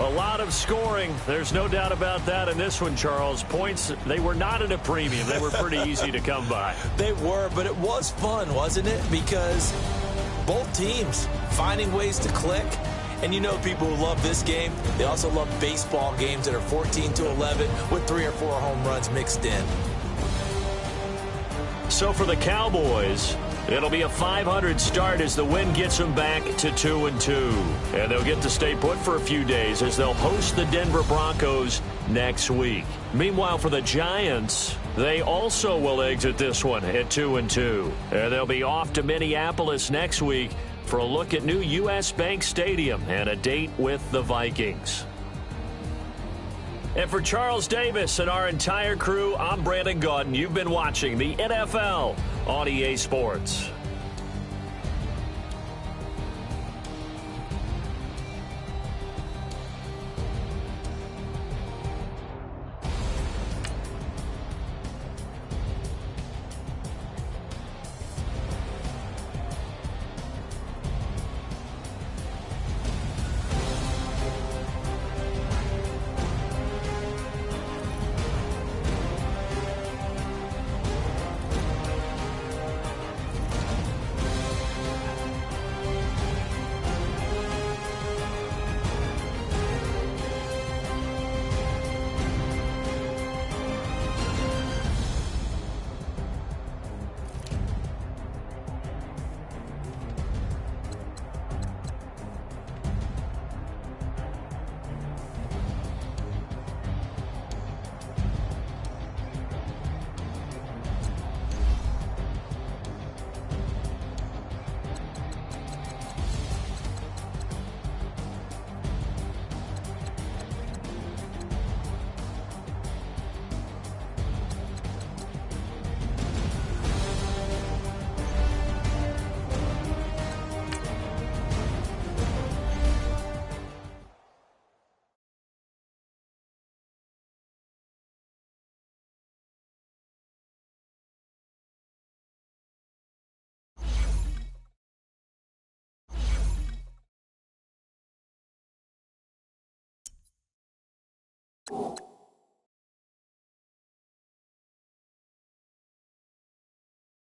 A lot of scoring. There's no doubt about that in this one, Charles. Points, they were not at a premium. They were pretty easy to come by. They were, but it was fun, wasn't it? Because both teams finding ways to click. And you know people who love this game, they also love baseball games that are 14-11 with 3 or 4 home runs mixed in. So for the Cowboys, it'll be a .500 start as the win gets them back to 2-2. And they'll get to stay put for a few days as they'll host the Denver Broncos next week. Meanwhile, for the Giants, they also will exit this one at 2-2. And they'll be off to Minneapolis next week for a look at new U.S. Bank Stadium and a date with the Vikings. And for Charles Davis and our entire crew, I'm Brandon Gaudin. You've been watching the NFL on EA Sports.